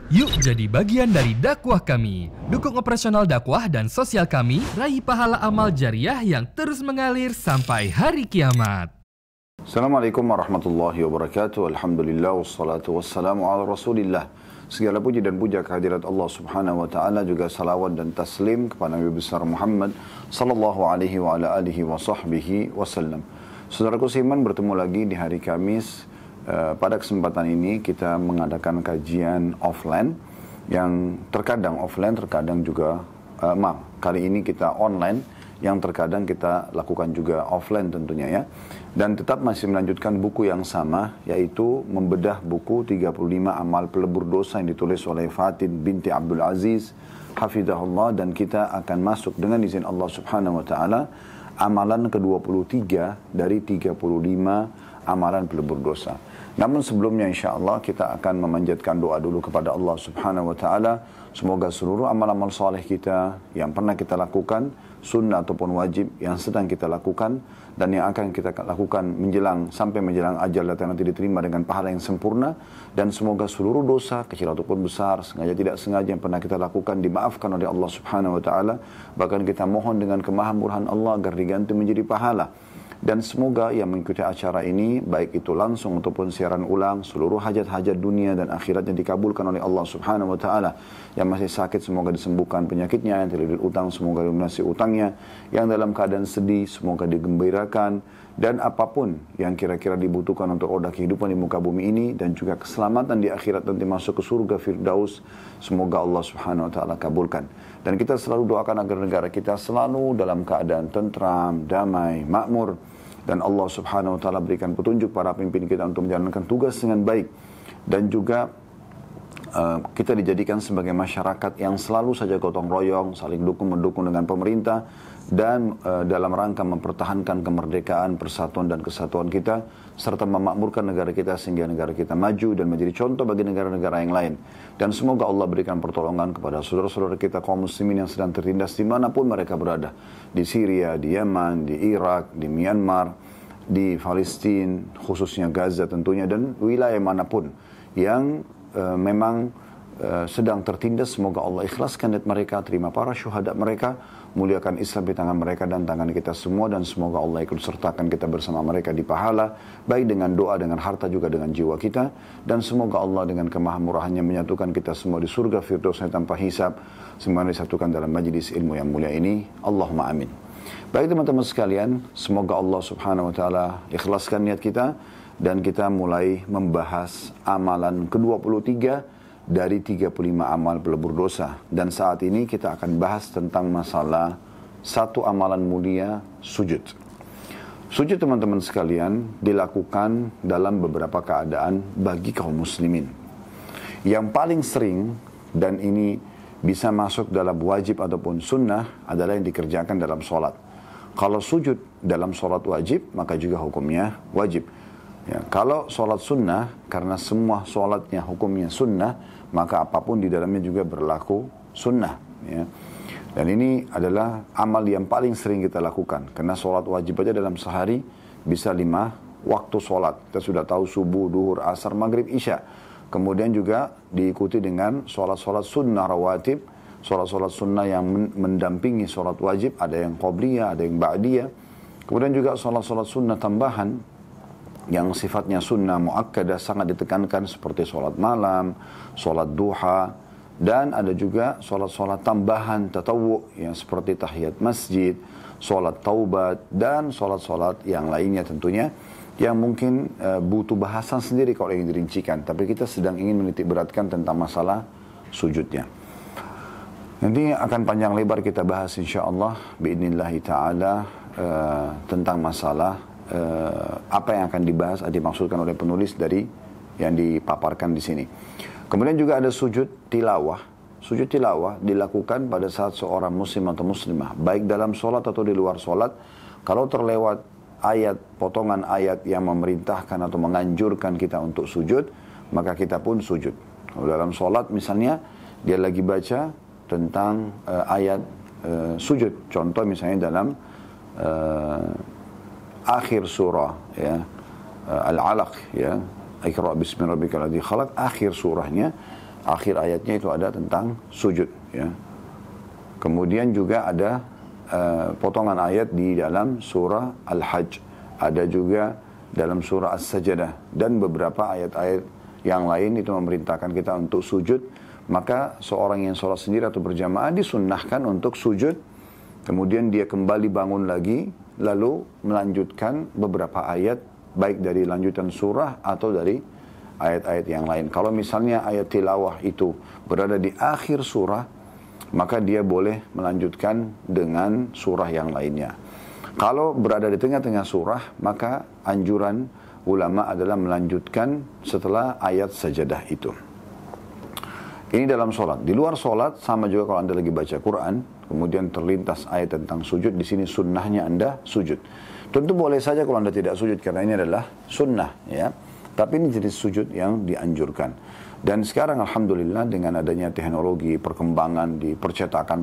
Yuk jadi bagian dari dakwah kami. Dukung operasional dakwah dan sosial kami, raih pahala amal jariah yang terus mengalir sampai hari kiamat. Assalamualaikum warahmatullahi wabarakatuh. Alhamdulillah wassalatu wassalamu ala Rasulillah. Segala puji dan puja kehadirat Allah Subhanahu wa taala, juga salawat dan taslim kepada Nabi besar Muhammad sallallahu alaihi wa ala alihi wa sahbihi wasallam. Saudaraku seiman, bertemu lagi di hari Kamis. Pada kesempatan ini kita mengadakan kajian offline yang terkadang offline, terkadang juga kali ini kita online, yang terkadang kita lakukan juga offline tentunya ya. Dan tetap masih melanjutkan buku yang sama, yaitu membedah buku 35 amal pelebur dosa yang ditulis oleh Fatin binti Abdul Aziz hafizahullah, dan kita akan masuk dengan izin Allah Subhanahu wa taala amalan ke-23 dari 35 amalan pelebur dosa. Namun sebelumnya insyaAllah kita akan memanjatkan doa dulu kepada Allah Subhanahu wa ta'ala. Semoga seluruh amal-amal soleh kita yang pernah kita lakukan, sunnah ataupun wajib, yang sedang kita lakukan dan yang akan kita lakukan sampai menjelang ajal datang nanti diterima dengan pahala yang sempurna. Dan semoga seluruh dosa, kecil ataupun besar, sengaja tidak sengaja yang pernah kita lakukan, dimaafkan oleh Allah Subhanahu wa ta'ala. Bahkan kita mohon dengan kemahamurahan Allah agar diganti menjadi pahala. Dan semoga yang mengikuti acara ini, baik itu langsung ataupun siaran ulang, seluruh hajat-hajat dunia dan akhiratnya dikabulkan oleh Allah Subhanahu wa ta'ala. Yang masih sakit semoga disembuhkan penyakitnya, yang terlilit utang semoga dilunasi utangnya, yang dalam keadaan sedih semoga digembirakan, dan apapun yang kira-kira dibutuhkan untuk roda kehidupan di muka bumi ini dan juga keselamatan di akhirat nanti masuk ke surga Firdaus, semoga Allah Subhanahu wa ta'ala kabulkan. Dan kita selalu doakan agar negara kita selalu dalam keadaan tentram, damai, makmur, dan Allah Subhanahu wa ta'ala berikan petunjuk para pemimpin kita untuk menjalankan tugas dengan baik. Dan juga kita dijadikan sebagai masyarakat yang selalu saja gotong royong, saling mendukung dengan pemerintah, dan dalam rangka mempertahankan kemerdekaan, persatuan dan kesatuan kita, serta memakmurkan negara kita sehingga negara kita maju dan menjadi contoh bagi negara-negara yang lain. Dan semoga Allah berikan pertolongan kepada saudara-saudara kita kaum muslimin yang sedang tertindas dimanapun mereka berada, di Syria, di Yaman, di Irak, di Myanmar, di Palestina, khususnya Gaza tentunya, dan wilayah manapun yang memang sedang tertindas. Semoga Allah ikhlaskan niat mereka, terima para syuhada mereka, muliakan Islam di tangan mereka dan tangan kita semua, dan semoga Allah ikut sertakan kita bersama mereka di pahala, baik dengan doa, dengan harta, juga dengan jiwa kita. Dan semoga Allah dengan kemahamurahannya menyatukan kita semua di surga Firdausnya tanpa hisab, semuanya disatukan dalam majlis ilmu yang mulia ini. Allahumma amin. Baik teman-teman sekalian, semoga Allah Subhanahu wa ta'ala ikhlaskan niat kita, dan kita mulai membahas amalan ke-23 dari 35 amal pelebur dosa. Dan saat ini kita akan bahas tentang masalah satu amalan mulia, sujud. Sujud teman-teman sekalian dilakukan dalam beberapa keadaan bagi kaum muslimin. Yang paling sering, dan ini bisa masuk dalam wajib ataupun sunnah, adalah yang dikerjakan dalam sholat. Kalau sujud dalam sholat wajib, maka juga hukumnya wajib. Ya, kalau sholat sunnah, karena semua sholatnya hukumnya sunnah, maka apapun di dalamnya juga berlaku sunnah. Ya. Dan ini adalah amal yang paling sering kita lakukan. Karena sholat wajib aja dalam sehari bisa 5 waktu sholat. Kita sudah tahu subuh, duhur, asar, maghrib, isya. Kemudian juga diikuti dengan sholat-sholat sunnah rawatib. Sholat-sholat sunnah yang mendampingi sholat wajib. Ada yang qobliyah, ada yang ba'diyah. Kemudian juga sholat-sholat sunnah tambahan yang sifatnya sunnah muakkadah, sangat ditekankan, seperti sholat malam, sholat duha, dan ada juga sholat-sholat tambahan tatawu yang seperti tahiyat masjid, sholat taubat, dan sholat-sholat yang lainnya tentunya, yang mungkin butuh bahasan sendiri kalau ingin dirincikan, tapi kita sedang ingin menitik beratkan tentang masalah sujudnya. Nanti akan panjang lebar kita bahas insyaAllah biidnillahi ta'ala tentang masalah apa yang akan dibahas, dimaksudkan oleh penulis dari yang dipaparkan di sini. Kemudian juga ada sujud tilawah. Sujud tilawah dilakukan pada saat seorang muslim atau muslimah, baik dalam sholat atau di luar sholat, kalau terlewat ayat, potongan ayat yang memerintahkan atau menganjurkan kita untuk sujud, maka kita pun sujud. Kalau dalam sholat misalnya, dia lagi baca tentang ayat sujud. Contoh misalnya dalam akhir surah ya, Al-Alaq ya, Iqra bismi rabbikal ladzi khalaq, akhir surahnya Akhir ayatnya itu ada tentang sujud, ya. Kemudian juga ada potongan ayat di dalam surah Al-Hajj, ada juga dalam surah As-Sajdah, dan beberapa ayat-ayat yang lain itu memerintahkan kita untuk sujud. Maka seorang yang sholat sendiri atau berjamaah disunnahkan untuk sujud, kemudian dia kembali bangun lagi, lalu melanjutkan beberapa ayat, baik dari lanjutan surah atau dari ayat-ayat yang lain. Kalau misalnya ayat tilawah itu berada di akhir surah, maka dia boleh melanjutkan dengan surah yang lainnya. Kalau berada di tengah-tengah surah, maka anjuran ulama adalah melanjutkan setelah ayat sajadah itu. Ini dalam sholat. Di luar sholat, sama juga kalau Anda lagi baca Quran, kemudian terlintas ayat tentang sujud, di sini sunnahnya Anda sujud. Tentu boleh saja kalau Anda tidak sujud, karena ini adalah sunnah, ya. Tapi ini jenis sujud yang dianjurkan. Dan sekarang alhamdulillah dengan adanya teknologi, perkembangan di percetakan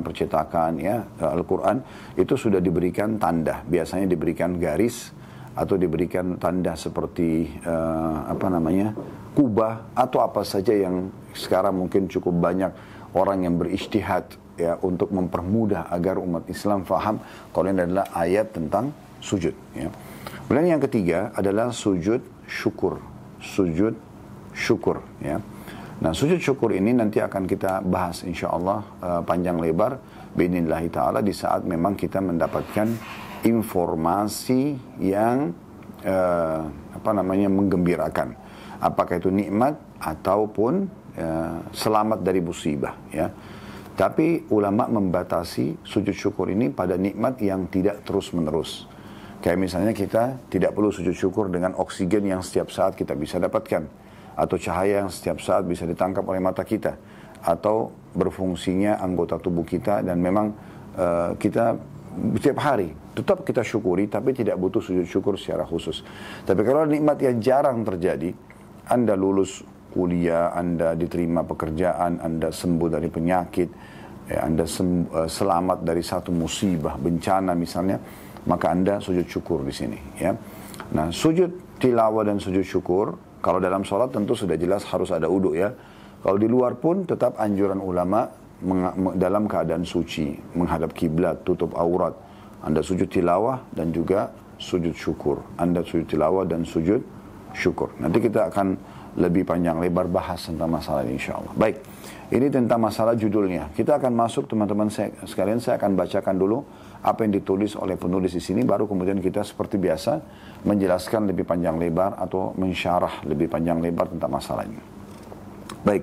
ya, Al-Quran itu sudah diberikan tanda. Biasanya diberikan garis atau diberikan tanda seperti kubah atau apa saja yang sekarang mungkin cukup banyak orang yang berijtihad ya untuk mempermudah agar umat Islam faham kalau ini adalah ayat tentang sujud, ya. Kemudian yang ketiga adalah sujud syukur. Sujud syukur, ya. Nah, sujud syukur ini nanti akan kita bahas insyaallah panjang lebar biidznillah taala di saat memang kita mendapatkan informasi yang menggembirakan. Apakah itu nikmat ataupun selamat dari musibah, ya. Tapi ulama membatasi sujud syukur ini pada nikmat yang tidak terus-menerus. Kayak misalnya kita tidak perlu sujud syukur dengan oksigen yang setiap saat kita bisa dapatkan, atau cahaya yang setiap saat bisa ditangkap oleh mata kita, atau berfungsinya anggota tubuh kita dan memang kita setiap hari tetap kita syukuri, tapi tidak butuh sujud syukur secara khusus. Tapi kalau nikmat yang jarang terjadi, Anda lulus kuliah, Anda diterima pekerjaan, Anda sembuh dari penyakit, ya, Anda selamat dari satu musibah, bencana misalnya, maka Anda sujud syukur di sini, ya. Nah, sujud tilawah dan sujud syukur, kalau dalam sholat tentu sudah jelas harus ada wudu, ya. Kalau di luar pun tetap anjuran ulama dalam keadaan suci, menghadap kiblat, tutup aurat. Anda sujud tilawah dan juga sujud syukur. Anda sujud tilawah dan sujud syukur. Nanti kita akan lebih panjang lebar bahas tentang masalah ini insyaallah. Baik, ini tentang masalah judulnya. Kita akan masuk teman-teman sekalian, saya akan bacakan dulu apa yang ditulis oleh penulis di sini, baru kemudian kita seperti biasa menjelaskan lebih panjang lebar atau mensyarah lebih panjang lebar tentang masalah ini. Baik,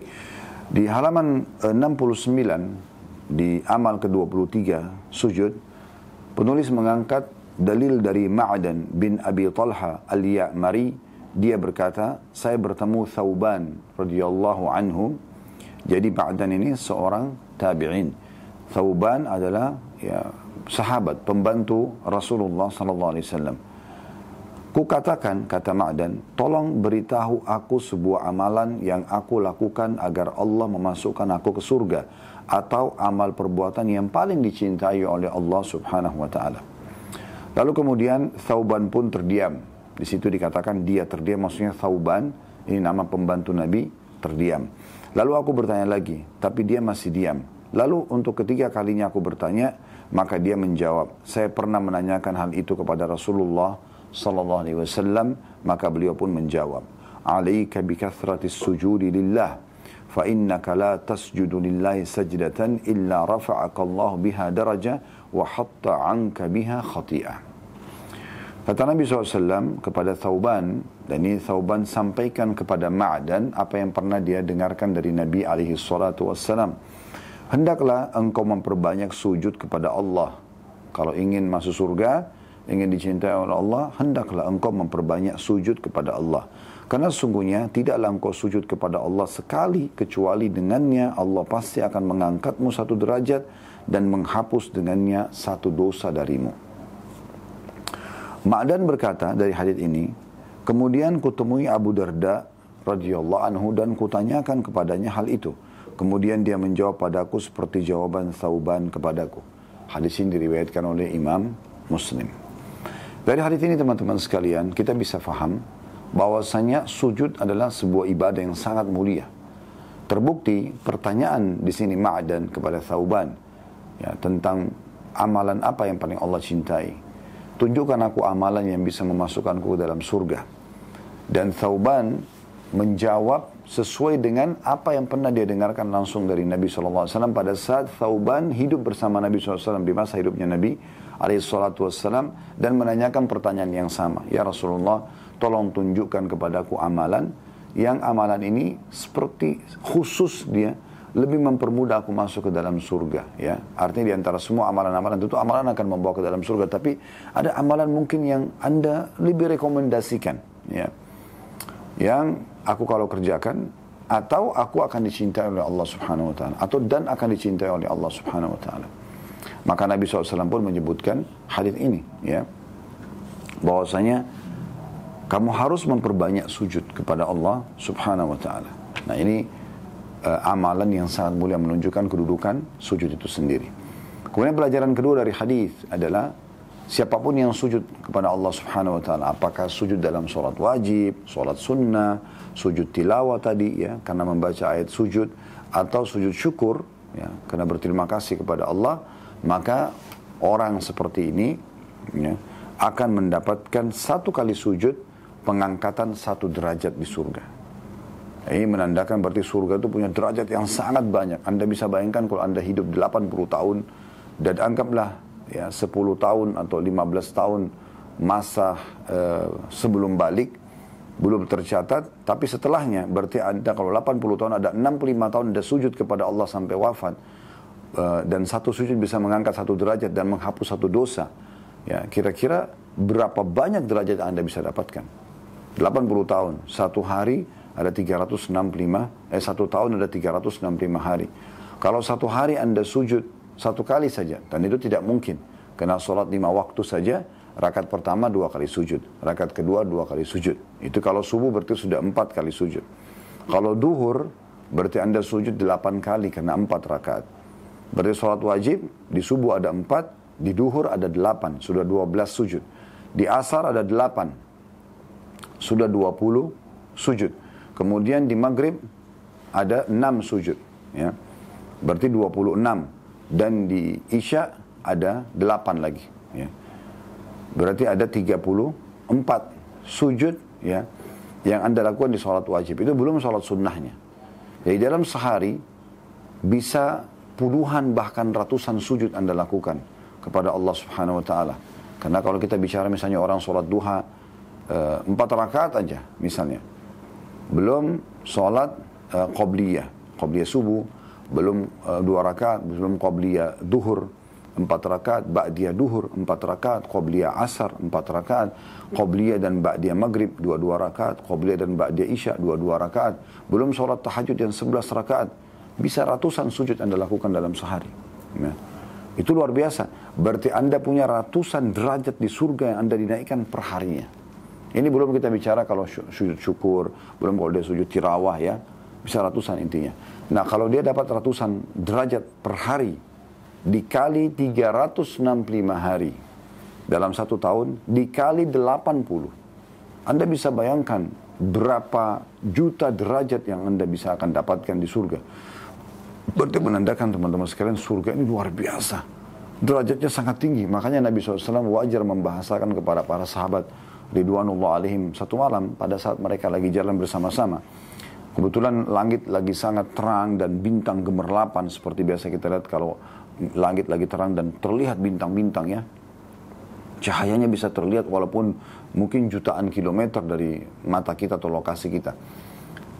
di halaman 69 di amal ke-23 sujud, penulis mengangkat dalil dari Ma'dan bin Abi Talha al-Ya'mari. Dia berkata, saya bertemu Thauban radhiyallahu anhu. Jadi Ma'dan ini seorang tabi'in. Thauban adalah sahabat, pembantu Rasulullah SAW. Kukatakan, kata Ma'dan, tolong beritahu aku sebuah amalan yang aku lakukan agar Allah memasukkan aku ke surga, atau amal perbuatan yang paling dicintai oleh Allah Subhanahu wa Ta'ala. Lalu kemudian Thauban pun terdiam. Di situ dikatakan dia terdiam, maksudnya Thauban, ini nama pembantu Nabi, terdiam. Lalu aku bertanya lagi, tapi dia masih diam. Lalu untuk ketiga kalinya aku bertanya, maka dia menjawab, saya pernah menanyakan hal itu kepada Rasulullah sallallahu alaihi wasallam, maka beliau pun menjawab, "Alaika bi kathratis sujudi lillah, fa innaka la tasjudu lillahi sajdatan illa rafa'aka Allah biha daraja wa hatta 'anka biha khati'ah." Kata Nabi SAW kepada Thauban, dan ini Thauban sampaikan kepada Ma'dan apa yang pernah dia dengarkan dari Nabi SAW. Hendaklah engkau memperbanyak sujud kepada Allah. Kalau ingin masuk surga, ingin dicintai oleh Allah, hendaklah engkau memperbanyak sujud kepada Allah. Karena sesungguhnya tidaklah engkau sujud kepada Allah sekali, kecuali dengannya Allah pasti akan mengangkatmu satu derajat dan menghapus dengannya satu dosa darimu. Ma'dan berkata dari hadits ini, kemudian kutemui Abu Darda radhiyallahu anhu dan kutanyakan kepadanya hal itu. Kemudian dia menjawab padaku seperti jawaban Thauban kepadaku. Hadis ini diriwayatkan oleh Imam Muslim. Dari hadis ini teman-teman sekalian, kita bisa faham bahwasanya sujud adalah sebuah ibadah yang sangat mulia. Terbukti pertanyaan di sini Ma'dan kepada Thauban ya, tentang amalan apa yang paling Allah cintai. Tunjukkan aku amalan yang bisa memasukkanku ke dalam surga. Dan Thauban menjawab sesuai dengan apa yang pernah dia dengarkan langsung dari Nabi SAW pada saat Thauban hidup bersama Nabi SAW di masa hidupnya Nabi SAW, dan menanyakan pertanyaan yang sama. Ya Rasulullah, tolong tunjukkan kepadaku amalan yang amalan ini seperti khusus dia lebih mempermudah aku masuk ke dalam surga. Ya, artinya di antara semua amalan-amalan itu amalan akan membawa ke dalam surga, tapi ada amalan mungkin yang Anda lebih rekomendasikan. Ya, yang aku kalau kerjakan, atau aku akan dicintai oleh Allah Subhanahu Wa Taala, atau dan akan dicintai oleh Allah Subhanahu Wa Taala. Maka Nabi SAW pun menyebutkan hadis ini, ya, bahwasanya kamu harus memperbanyak sujud kepada Allah Subhanahu Wa Taala. Nah ini amalan yang sangat mulia, menunjukkan kedudukan sujud itu sendiri. Kemudian pelajaran kedua dari hadis adalah siapapun yang sujud kepada Allah Subhanahu Wa Taala, apakah sujud dalam sholat wajib, sholat sunnah, sujud tilawah tadi ya, karena membaca ayat sujud, atau sujud syukur ya, karena berterima kasih kepada Allah, maka orang seperti ini ya, akan mendapatkan satu kali sujud pengangkatan 1 derajat di surga. Ini menandakan berarti surga itu punya derajat yang sangat banyak. Anda bisa bayangkan kalau Anda hidup 80 tahun dan anggaplah ya 10 tahun atau 15 tahun masa sebelum balik belum tercatat, tapi setelahnya berarti Anda kalau 80 tahun ada 65 tahun Anda sujud kepada Allah sampai wafat, dan satu sujud bisa mengangkat 1 derajat dan menghapus 1 dosa. Ya, kira-kira berapa banyak derajat yang Anda bisa dapatkan? 80 tahun, 1 hari ada 365, 1 tahun ada 365 hari. Kalau 1 hari Anda sujud 1 kali saja, dan itu tidak mungkin, karena sholat 5 waktu saja, rakaat pertama 2 kali sujud, rakaat kedua 2 kali sujud. Itu kalau subuh berarti sudah 4 kali sujud. Kalau duhur berarti Anda sujud 8 kali karena 4 rakaat. Berarti sholat wajib di subuh ada 4, di duhur ada 8, sudah 12 sujud. Di asar ada 8, sudah 20 sujud. Kemudian di maghrib ada 6 sujud, ya, berarti 26. Dan di isya ada 8 lagi, ya. Berarti ada 34 sujud ya, yang Anda lakukan di sholat wajib. Itu belum sholat sunnahnya. Jadi dalam sehari bisa puluhan bahkan ratusan sujud Anda lakukan kepada Allah Subhanahu Wa Taala. Karena kalau kita bicara misalnya orang sholat duha 4 rakaat aja misalnya, belum sholat qobliyah subuh, belum 2 rakaat, belum qobliyah duhur 4 rakaat, ba'diyah duhur 4 rakaat, qobliyah asar 4 rakaat, qobliyah dan ba'diyah maghrib 2 rakaat, qobliyah dan ba'diyah isya 2 rakaat, belum sholat tahajud yang 11 rakaat. Bisa ratusan sujud Anda lakukan dalam sehari, ya. Itu luar biasa. Berarti Anda punya ratusan derajat di surga yang Anda dinaikkan per harinya. Ini belum kita bicara kalau sujud syukur, belum kalau dia sujud tirawah ya, bisa ratusan intinya. Nah kalau dia dapat ratusan derajat per hari, dikali 365 hari dalam 1 tahun, dikali 80. Anda bisa bayangkan berapa juta derajat yang Anda bisa akan dapatkan di surga. Berarti menandakan teman-teman sekalian, surga ini luar biasa. Derajatnya sangat tinggi. Makanya Nabi SAW wajar membahasakan kepada para sahabat Ridwanullah alaihim satu malam pada saat mereka lagi jalan bersama-sama. Kebetulan langit lagi sangat terang dan bintang gemerlapan seperti biasa kita lihat kalau langit lagi terang dan terlihat bintang-bintang ya. Cahayanya bisa terlihat walaupun mungkin jutaan kilometer dari mata kita atau lokasi kita.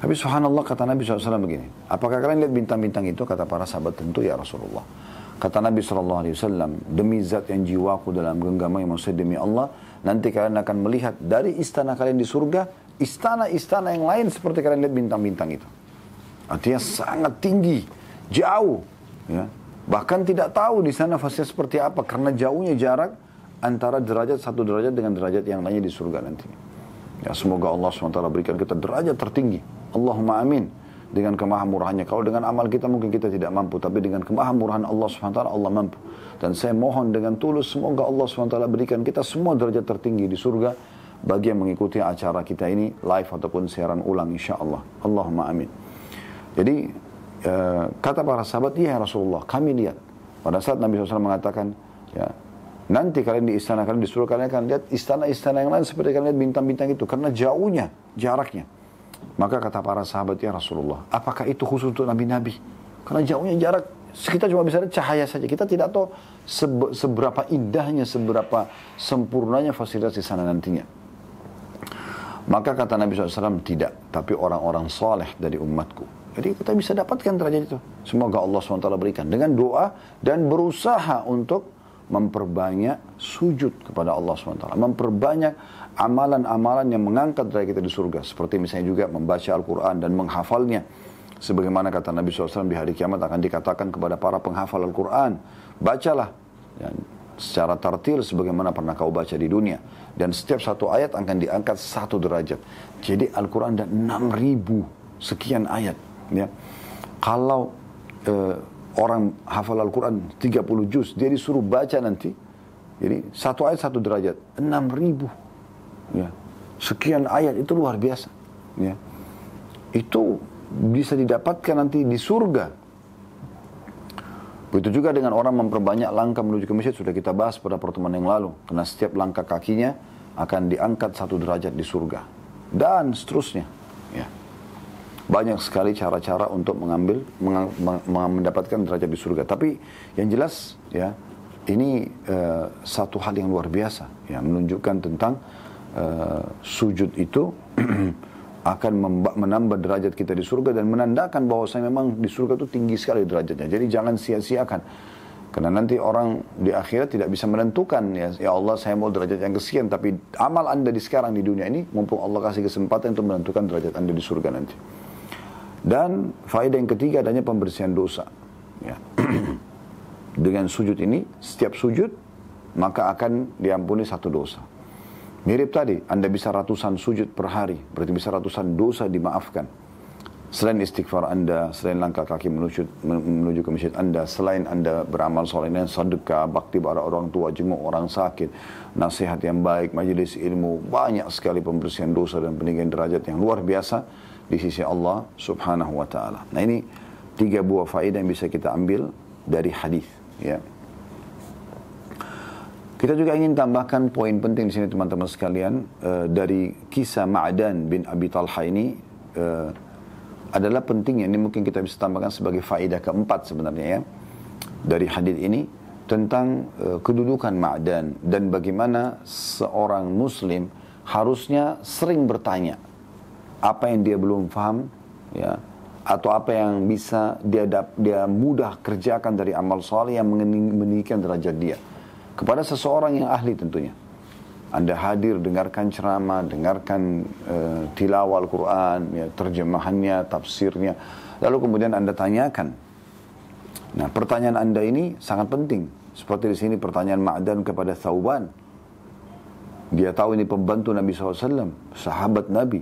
Tapi subhanallah kata Nabi SAW begini, apakah kalian lihat bintang-bintang itu? Kata para sahabat, tentu ya Rasulullah. Kata Nabi SAW, demi zat yang jiwaku dalam genggaman yang maksudnya demi Allah, nanti kalian akan melihat dari istana kalian di surga, istana-istana yang lain seperti kalian lihat bintang-bintang itu. Artinya sangat tinggi, jauh, ya. Bahkan tidak tahu di sana fasilitas seperti apa karena jauhnya jarak antara derajat 1 derajat dengan derajat yang lainnya di surga nanti. Ya, semoga Allah SWT berikan kita derajat tertinggi. Allahumma amin. Dengan kemahamurahannya. Kalau dengan amal kita mungkin kita tidak mampu, tapi dengan kemahamurahan Allah SWT Allah mampu. Dan saya mohon dengan tulus semoga Allah SWT berikan kita semua derajat tertinggi di surga bagi yang mengikuti acara kita ini live ataupun siaran ulang insya Allah. Allahumma amin. Jadi kata para sahabat, iya Rasulullah, kami lihat. Pada saat Nabi SAW mengatakan, ya, nanti kalian di istana, kalian di surga, kalian akan lihat istana-istana yang lain seperti kalian lihat bintang-bintang itu. Karena jauhnya, jaraknya. Maka kata para sahabat, ya Rasulullah, apakah itu khusus untuk nabi-nabi? Karena jauhnya jarak, kita cuma bisa lihat cahaya saja. Kita tidak tahu seberapa indahnya, seberapa sempurnanya fasilitas di sana nantinya. Maka kata Nabi SAW, tidak, tapi orang-orang saleh dari umatku. Jadi kita bisa dapatkan derajat itu. Semoga Allah SWT berikan. Dengan doa dan berusaha untuk memperbanyak sujud kepada Allah SWT. Memperbanyak amalan-amalan yang mengangkat derajat kita di surga. Seperti misalnya juga membaca Al-Quran dan menghafalnya. Sebagaimana kata Nabi SAW di hari kiamat akan dikatakan kepada para penghafal Al-Quran. Bacalah. Ya, secara tartil sebagaimana pernah kau baca di dunia. Dan setiap satu ayat akan diangkat 1 derajat. Jadi Al-Quran ada 6.000 sekian ayat. Ya. Kalau orang hafal Al-Quran 30 juz, dia disuruh baca nanti. Jadi 1 ayat 1 derajat. 6.000. Ya. Sekian ayat, itu luar biasa. Ya. Itu bisa didapatkan nanti di surga. Begitu juga dengan orang memperbanyak langkah menuju ke masjid, sudah kita bahas pada pertemuan yang lalu. Karena setiap langkah kakinya akan diangkat 1 derajat di surga. Dan seterusnya. Ya. Banyak sekali cara-cara untuk mendapatkan derajat di surga. Tapi yang jelas, ya, ini satu hal yang luar biasa. Ya, menunjukkan tentang sujud itu akan menambah derajat kita di surga dan menandakan bahwasanya memang di surga itu tinggi sekali derajatnya. Jadi jangan sia-siakan. Karena nanti orang di akhirat tidak bisa menentukan, ya Allah saya mau derajat yang kesekian, tapi amal Anda di sekarang di dunia ini, mumpung Allah kasih kesempatan untuk menentukan derajat Anda di surga nanti. Dan faedah yang ketiga adanya pembersihan dosa. Ya. Dengan sujud ini, setiap sujud maka akan diampuni 1 dosa. Mirip tadi, Anda bisa ratusan sujud per hari, berarti bisa ratusan dosa dimaafkan. Selain istighfar Anda, selain langkah kaki menuju ke masjid Anda, selain Anda beramal soleh, sedekah, bakti pada orang tua, jenguk orang sakit, nasihat yang baik, majelis ilmu, banyak sekali pembersihan dosa dan peninggian derajat yang luar biasa di sisi Allah Subhanahu wa taala. Nah, ini 3 buah faedah yang bisa kita ambil dari hadis, ya. Kita juga ingin tambahkan poin penting di sini teman-teman sekalian, dari kisah Ma'dan bin Abi Talha ini adalah pentingnya, ini mungkin kita bisa tambahkan sebagai faedah keempat sebenarnya, ya, dari hadis ini tentang kedudukan Ma'dan dan bagaimana seorang muslim harusnya sering bertanya apa yang dia belum paham, ya, atau apa yang bisa dia mudah kerjakan dari amal saleh yang meninggikan derajat dia. Kepada seseorang yang ahli tentunya. Anda hadir, dengarkan ceramah, dengarkan tilawah Al-Quran, ya, terjemahannya, tafsirnya. Lalu kemudian Anda tanyakan. Nah, pertanyaan Anda ini sangat penting. Seperti di sini pertanyaan Ma'dan kepada Thauban. Dia tahu ini pembantu Nabi SAW, sahabat Nabi.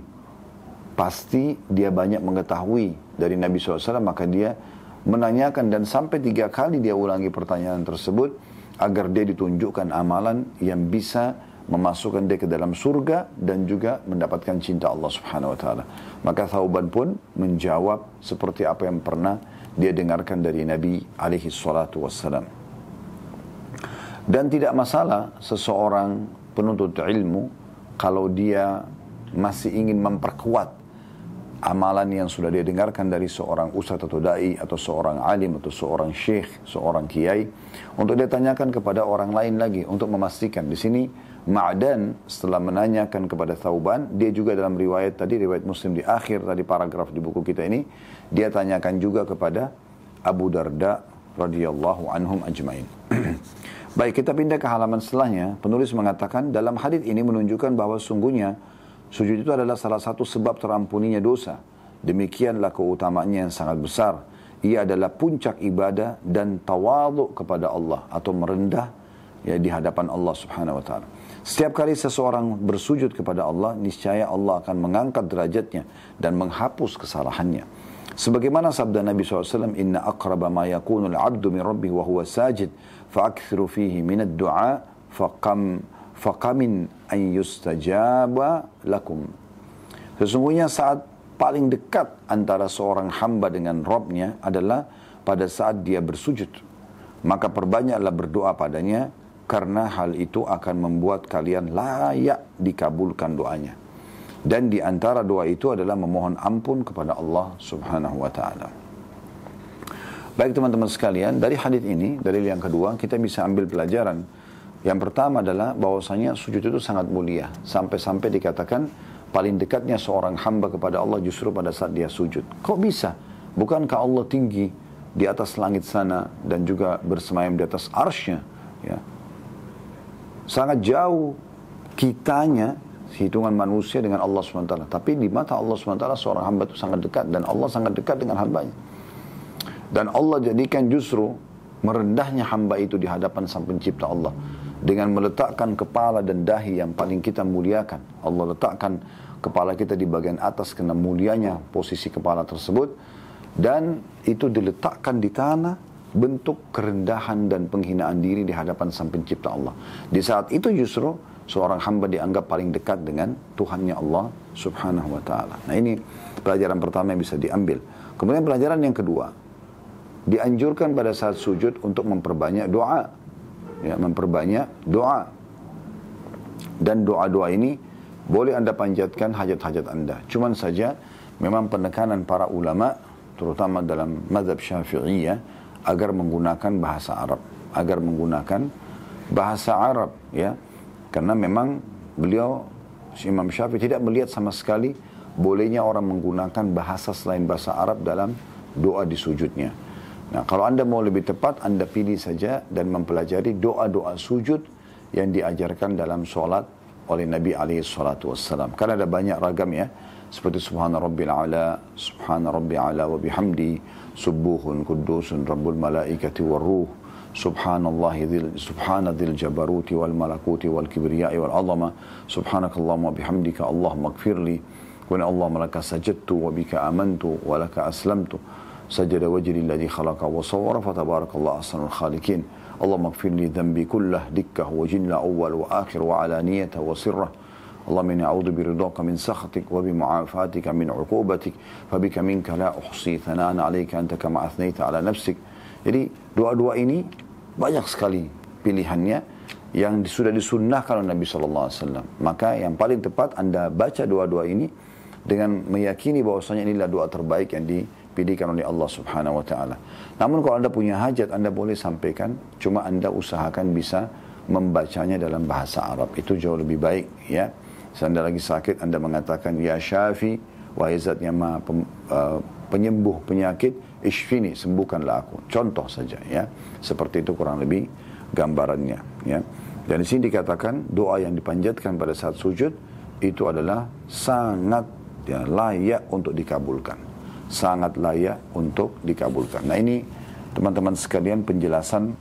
Pasti dia banyak mengetahui dari Nabi SAW, maka dia menanyakan dan sampai 3 kali dia ulangi pertanyaan tersebut agar dia ditunjukkan amalan yang bisa memasukkan dia ke dalam surga dan juga mendapatkan cinta Allah Subhanahu wa taala. Maka Thauban pun menjawab seperti apa yang pernah dia dengarkan dari Nabi alaihi salatu wassalam. Dan tidak masalah seseorang penuntut ilmu kalau dia masih ingin memperkuat amalan yang sudah dia dengarkan dari seorang ustadz atau da'i atau seorang alim atau seorang syekh, seorang kiai, untuk dia tanyakan kepada orang lain lagi untuk memastikan. Di sini Ma'dan setelah menanyakan kepada Thauban, dia juga dalam riwayat tadi, riwayat Muslim di akhir tadi paragraf di buku kita ini, dia tanyakan juga kepada Abu Darda radhiyallahu anhum ajmain. Baik, kita pindah ke halaman setelahnya. Penulis mengatakan dalam hadis ini menunjukkan bahwa sungguhnya sujud itu adalah salah satu sebab terampuninya dosa. Demikianlah keutamaannya yang sangat besar. Ia adalah puncak ibadah dan tawadhu kepada Allah atau merendah, ya, di hadapan Allah Subhanahu wa taala. Setiap kali seseorang bersujud kepada Allah, niscaya Allah akan mengangkat derajatnya dan menghapus kesalahannya. Sebagaimana sabda Nabi SAW, Inna aqraba ma yakunul abdu min rabbih wa huwa sajid, fa'akthiru fihi minad du'a, faqamin an yustajaba lakum. Sesungguhnya saat paling dekat antara seorang hamba dengan Rabb-nya adalah pada saat dia bersujud. Maka perbanyaklah berdoa padanya, karena hal itu akan membuat kalian layak dikabulkan doanya. Dan di antara doa itu adalah memohon ampun kepada Allah Subhanahu wa ta'ala. Baik teman-teman sekalian, dari hadis ini, dari yang kedua, kita bisa ambil pelajaran. Yang pertama adalah bahwasanya sujud itu sangat mulia. Sampai-sampai dikatakan paling dekatnya seorang hamba kepada Allah justru pada saat dia sujud. Kok bisa? Bukankah Allah tinggi di atas langit sana dan juga bersemayam di atas arsy-Nya? Ya. Sangat jauh kitanya, hitungan manusia dengan Allah SWT. Tapi di mata Allah SWT seorang hamba itu sangat dekat. Dan Allah sangat dekat dengan hambanya. Dan Allah jadikan justru merendahnya hamba itu di hadapan Sang Pencipta Allah. Dengan meletakkan kepala dan dahi yang paling kita muliakan. Allah letakkan kepala kita di bagian atas karena mulianya posisi kepala tersebut. Dan itu diletakkan di tanah, bentuk kerendahan dan penghinaan diri di hadapan Sang Pencipta Allah. Di saat itu justru seorang hamba dianggap paling dekat dengan Tuhannya Allah Subhanahu wa ta'ala. Nah ini pelajaran pertama yang bisa diambil. Kemudian pelajaran yang kedua, dianjurkan pada saat sujud untuk memperbanyak doa. Ya, memperbanyak doa. Dan doa-doa ini boleh Anda panjatkan hajat-hajat Anda. Cuman saja memang penekanan para ulama, terutama dalam mazhab Syafi'iyah, agar menggunakan bahasa Arab. Agar menggunakan bahasa Arab. Ya. Karena memang beliau, Imam Syafi'i, tidak melihat sama sekali bolehnya orang menggunakan bahasa selain bahasa Arab dalam doa di sujudnya. Nah, kalau Anda mau lebih tepat, Anda pilih saja dan mempelajari doa-doa sujud yang diajarkan dalam sholat oleh Nabi SAW. Karena ada banyak ragam ya, seperti Subhana Rabbil A'la, Subhana Rabbil A'la wa bihamdi, Subuhun Kudusun Rabbul Malaikati wal Ruh, Subhanadzil Jabaruti wal Malakuti wal Kibriyai wal Azama, Subhanakallahumma bihamdika Allahumma gfirli, wa Allahumma laka sajadtu wa bika amantu wa laka aslamtu. سجد وجهي الذي خلق وصور فتبارك الله أحسن الخالقين اللهم اغفر لي ذنبي كله دكه وجله أول وآخر وعلانيته وسره اللهم إني أعوذ برضاك من سخطك وبمعافاتك من عقوبتك فبك منك لا أحصي ثناء عليك أنت كما أثنيت على نفسك. Jadi doa-doa ini banyak sekali pilihannya yang sudah disunnahkan oleh Nabi SAW. Maka yang paling tepat Anda baca doa-doa ini dengan meyakini bahwasanya inilah doa terbaik yang dipilihkan oleh Allah Subhanahu wa ta'ala. Namun kalau Anda punya hajat, Anda boleh sampaikan, cuma Anda usahakan bisa membacanya dalam bahasa Arab. Itu jauh lebih baik ya. Anda lagi sakit, Anda mengatakan ya Syafi, wahai zat yang maha penyembuh penyakit, ishfini, sembuhkanlah aku. Contoh saja ya. Seperti itu kurang lebih gambarannya ya. Dan di sini dikatakan doa yang dipanjatkan pada saat sujud itu adalah sangat ya, layak untuk dikabulkan. Sangat layak untuk dikabulkan. Nah ini teman-teman sekalian penjelasan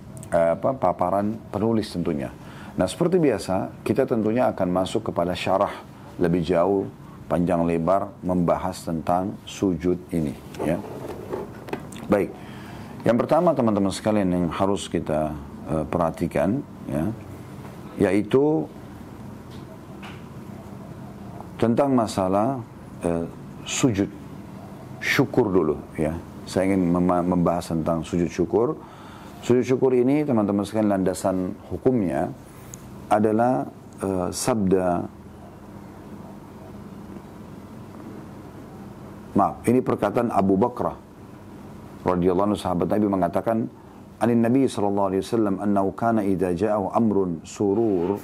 paparan penulis tentunya. Nah seperti biasa kita tentunya akan masuk kepada syarah lebih jauh, panjang lebar membahas tentang sujud ini ya. Baik. Yang pertama teman-teman sekalian yang harus kita perhatikan ya, yaitu tentang masalah sujud syukur dulu ya. Saya ingin membahas tentang sujud syukur. Sujud syukur ini teman-teman sekalian landasan hukumnya adalah ini perkataan Abu Bakrah radhiyallahu anhu, sahabat Nabi, mengatakan anin Nabi sallallahu alaihi wasallam annahu kana idza ja'ahu amrun surur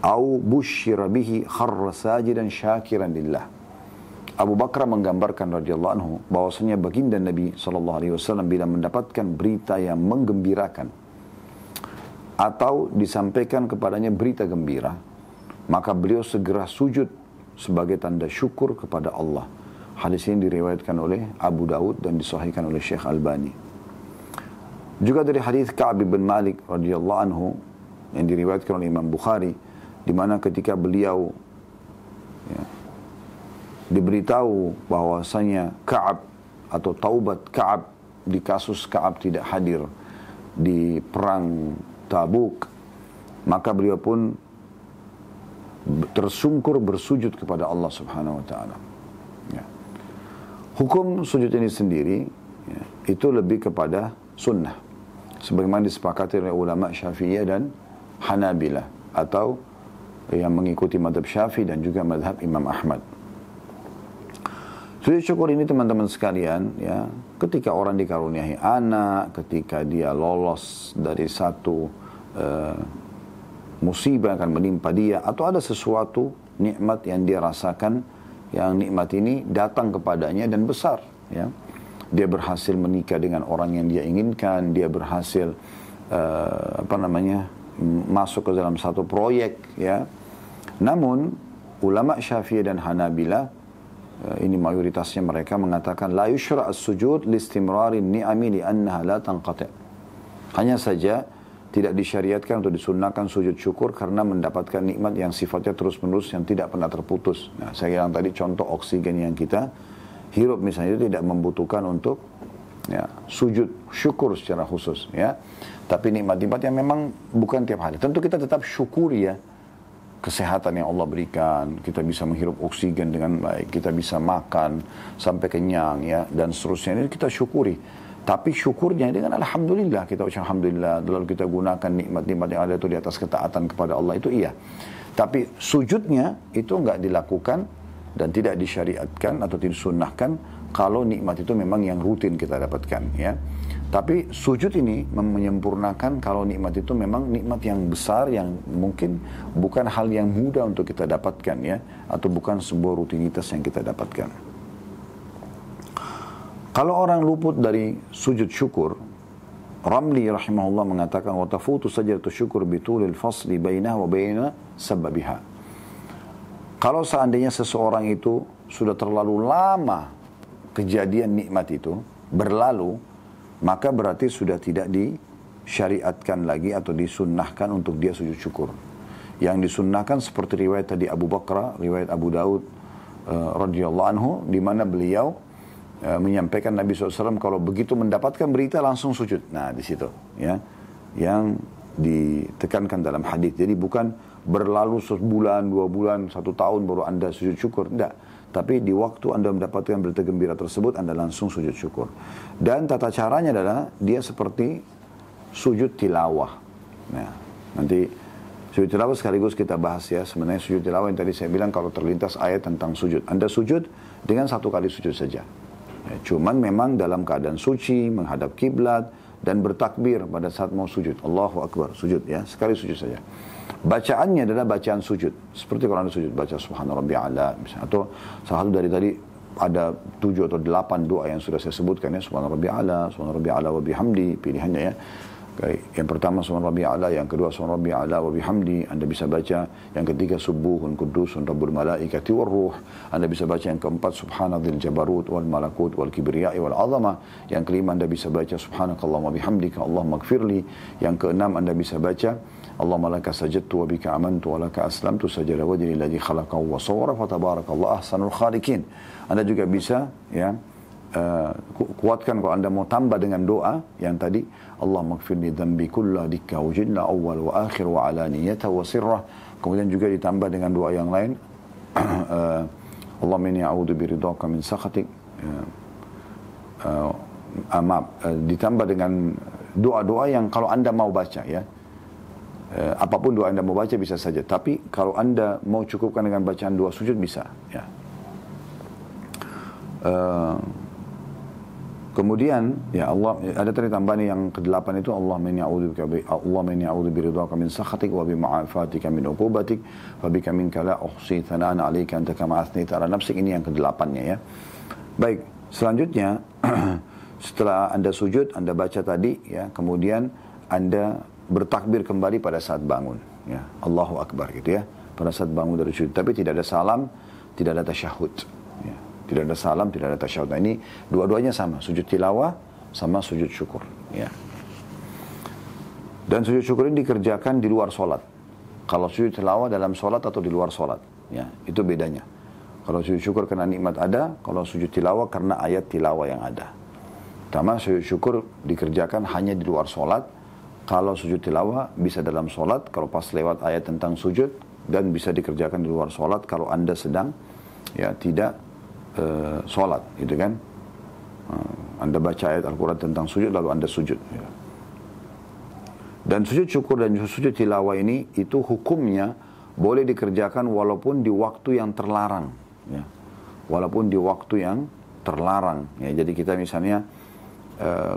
au busyira bihi kharra sajidan syakiran lillah. Abu Bakar menggambarkan radhiyallahu anhu bahwasanya baginda Nabi sallallahu alaihi wasallam bila mendapatkan berita yang menggembirakan atau disampaikan kepadanya berita gembira, maka beliau segera sujud sebagai tanda syukur kepada Allah. Hadis ini diriwayatkan oleh Abu Daud dan disahihkan oleh Syekh Albani. Juga dari hadis Ka'ab bin Malik radhiyallahu anhu yang diriwayatkan oleh Imam Bukhari, di mana ketika beliau ya, diberitahu bahwasanya Ka'ab atau taubat Ka'ab di kasus Ka'ab tidak hadir di perang Tabuk, maka beliau pun tersungkur bersujud kepada Allah Subhanahu wa ta'ala. Hukum sujud ini sendiri ya, itu lebih kepada sunnah. Sebagaimana disepakati oleh ulama Syafi'iyah dan Hanabilah atau yang mengikuti madhab Syafi'i dan juga madhab Imam Ahmad. Sujud syukur ini teman-teman sekalian, ya, ketika orang dikaruniai anak, ketika dia lolos dari satu musibah akan menimpa dia, atau ada sesuatu nikmat yang dia rasakan, yang nikmat ini datang kepadanya dan besar, ya. Dia berhasil menikah dengan orang yang dia inginkan, dia berhasil masuk ke dalam satu proyek, ya. Namun ulama Syafi'i dan Hanabilah, ini mayoritasnya mereka mengatakan la yushra' as-sujud listimrari ni'ami li'annaha la tanqati'. Hanya saja tidak disyariatkan untuk disunnahkan sujud syukur karena mendapatkan nikmat yang sifatnya terus-menerus yang tidak pernah terputus. Nah, saya bilang tadi contoh oksigen yang kita hirup misalnya itu tidak membutuhkan untuk ya, sujud syukur secara khusus, ya. Tapi nikmat-nikmat yang memang bukan tiap hari. Tentu kita tetap syukuri, ya, kesehatan yang Allah berikan, kita bisa menghirup oksigen dengan baik, kita bisa makan sampai kenyang, ya, dan seterusnya. Ini kita syukuri. Tapi syukurnya dengan alhamdulillah, kita ucap alhamdulillah, lalu kita gunakan nikmat-nikmat yang ada itu di atas ketaatan kepada Allah, itu iya. Tapi sujudnya itu enggak dilakukan dan tidak disyariatkan atau disunnahkan kalau nikmat itu memang yang rutin kita dapatkan, ya. Tapi sujud ini menyempurnakan kalau nikmat itu memang nikmat yang besar yang mungkin bukan hal yang mudah untuk kita dapatkan, ya, atau bukan sebuah rutinitas yang kita dapatkan. Kalau orang luput dari sujud syukur, Ramli rahimahullah mengatakan wa tafutu sajdatu syukur bitulil fasli bainaha wa baina sababiha. Kalau seandainya seseorang itu sudah terlalu lama kejadian nikmat itu berlalu, maka berarti sudah tidak disyariatkan lagi atau disunnahkan untuk dia sujud syukur. Yang disunnahkan seperti riwayat tadi Abu Bakar, riwayat Abu Daud radhiyallahu anhu, di mana beliau menyampaikan Nabi SAW kalau begitu mendapatkan berita langsung sujud. Nah, di situ, ya, yang ditekankan dalam hadis. Jadi bukan berlalu sebulan, 2 bulan, 1 tahun baru Anda sujud syukur, tidak. Tapi di waktu Anda mendapatkan berita gembira tersebut, Anda langsung sujud syukur. Dan tata caranya adalah dia seperti sujud tilawah. Nah, nanti sujud tilawah sekaligus kita bahas, ya. Sebenarnya sujud tilawah yang tadi saya bilang kalau terlintas ayat tentang sujud. Anda sujud dengan 1 kali sujud saja. Ya, cuman memang dalam keadaan suci, menghadap kiblat, dan bertakbir pada saat mau sujud. Allahu Akbar, sujud, ya. Sekali sujud saja. Bacaannya adalah bacaan sujud. Seperti kalau Anda sujud, baca Subhana Rabbiyal A'la, misalnya. Atau salah satu dari tadi, ada 7 atau 8 doa yang sudah saya sebutkan, ya. Subhana Rabbiyal A'la, Subhana Rabbiyal A'la wa bihamdi, pilihannya, ya. Yang pertama Subhana Rabbiyal A'la, yang kedua Subhana Rabbiyal A'la wa bihamdi, Anda bisa baca. Yang ketiga Subuhun Qudusun Rabbul Malaikati war Ruh. Anda bisa baca yang keempat Subhanadzil Jabarut wal Malakut wal Kibriyai wal Azamah. Yang kelima Anda bisa baca Subhanakallahumma bihamdika Allahumma gfirli. Yang keenam Anda bisa baca Allahumma laka sajadtu wa bika amantu wa laka aslamtu sajada wajhi alladhi khalaqahu wa sawwara fa tabarakallahu ahsanul khaliqin. Anda juga bisa, ya, kuatkan kalau Anda mau tambah dengan doa yang tadi Allahumma gfirli dhanbi kulla dikka wujidna awal wa akhir wa alaniyata wa sirrah. Kemudian juga ditambah dengan doa yang lain Allahumma inni a'udhu biridhaka min sakhatik, ditambah dengan doa-doa yang kalau Anda mau baca, ya. Apapun doa Anda mau baca bisa saja. Tapi kalau Anda mau cukupkan dengan bacaan doa sujud bisa, ya. Kemudian, ya Allah, ada tadi tambahan yang ke-8 itu Allahumma inni a'udzu biridhaka min sakhatik wa bi ma'afatika min uqubatik wa bika minka la uhsi thana'an 'alaika anta kama athnayta 'ala nafsik. Ini yang ke-8-nya, ya. Baik, selanjutnya setelah Anda sujud, Anda baca tadi, ya, kemudian Anda bertakbir kembali pada saat bangun, ya. Allahu Akbar, gitu, ya, pada saat bangun dari sujud. Tapi tidak ada salam, tidak ada tasyahud, ya. Tidak ada salam, tidak ada tasyahud. Nah, ini dua-duanya sama, sujud tilawah sama sujud syukur, ya. Dan sujud syukur ini dikerjakan di luar sholat. Kalau sujud tilawah dalam sholat atau di luar sholat, ya, itu bedanya. Kalau sujud syukur karena nikmat ada, kalau sujud tilawah karena ayat tilawah yang ada. Pertama, sujud syukur dikerjakan hanya di luar sholat. Kalau sujud tilawah bisa dalam sholat, kalau pas lewat ayat tentang sujud, dan bisa dikerjakan di luar sholat kalau Anda sedang, ya, tidak sholat, gitu kan. Anda baca ayat Al-Quran tentang sujud, lalu Anda sujud. Ya. Dan sujud syukur dan sujud tilawah ini, itu hukumnya boleh dikerjakan walaupun di waktu yang terlarang. Ya. Walaupun di waktu yang terlarang. Ya. Jadi kita misalnya,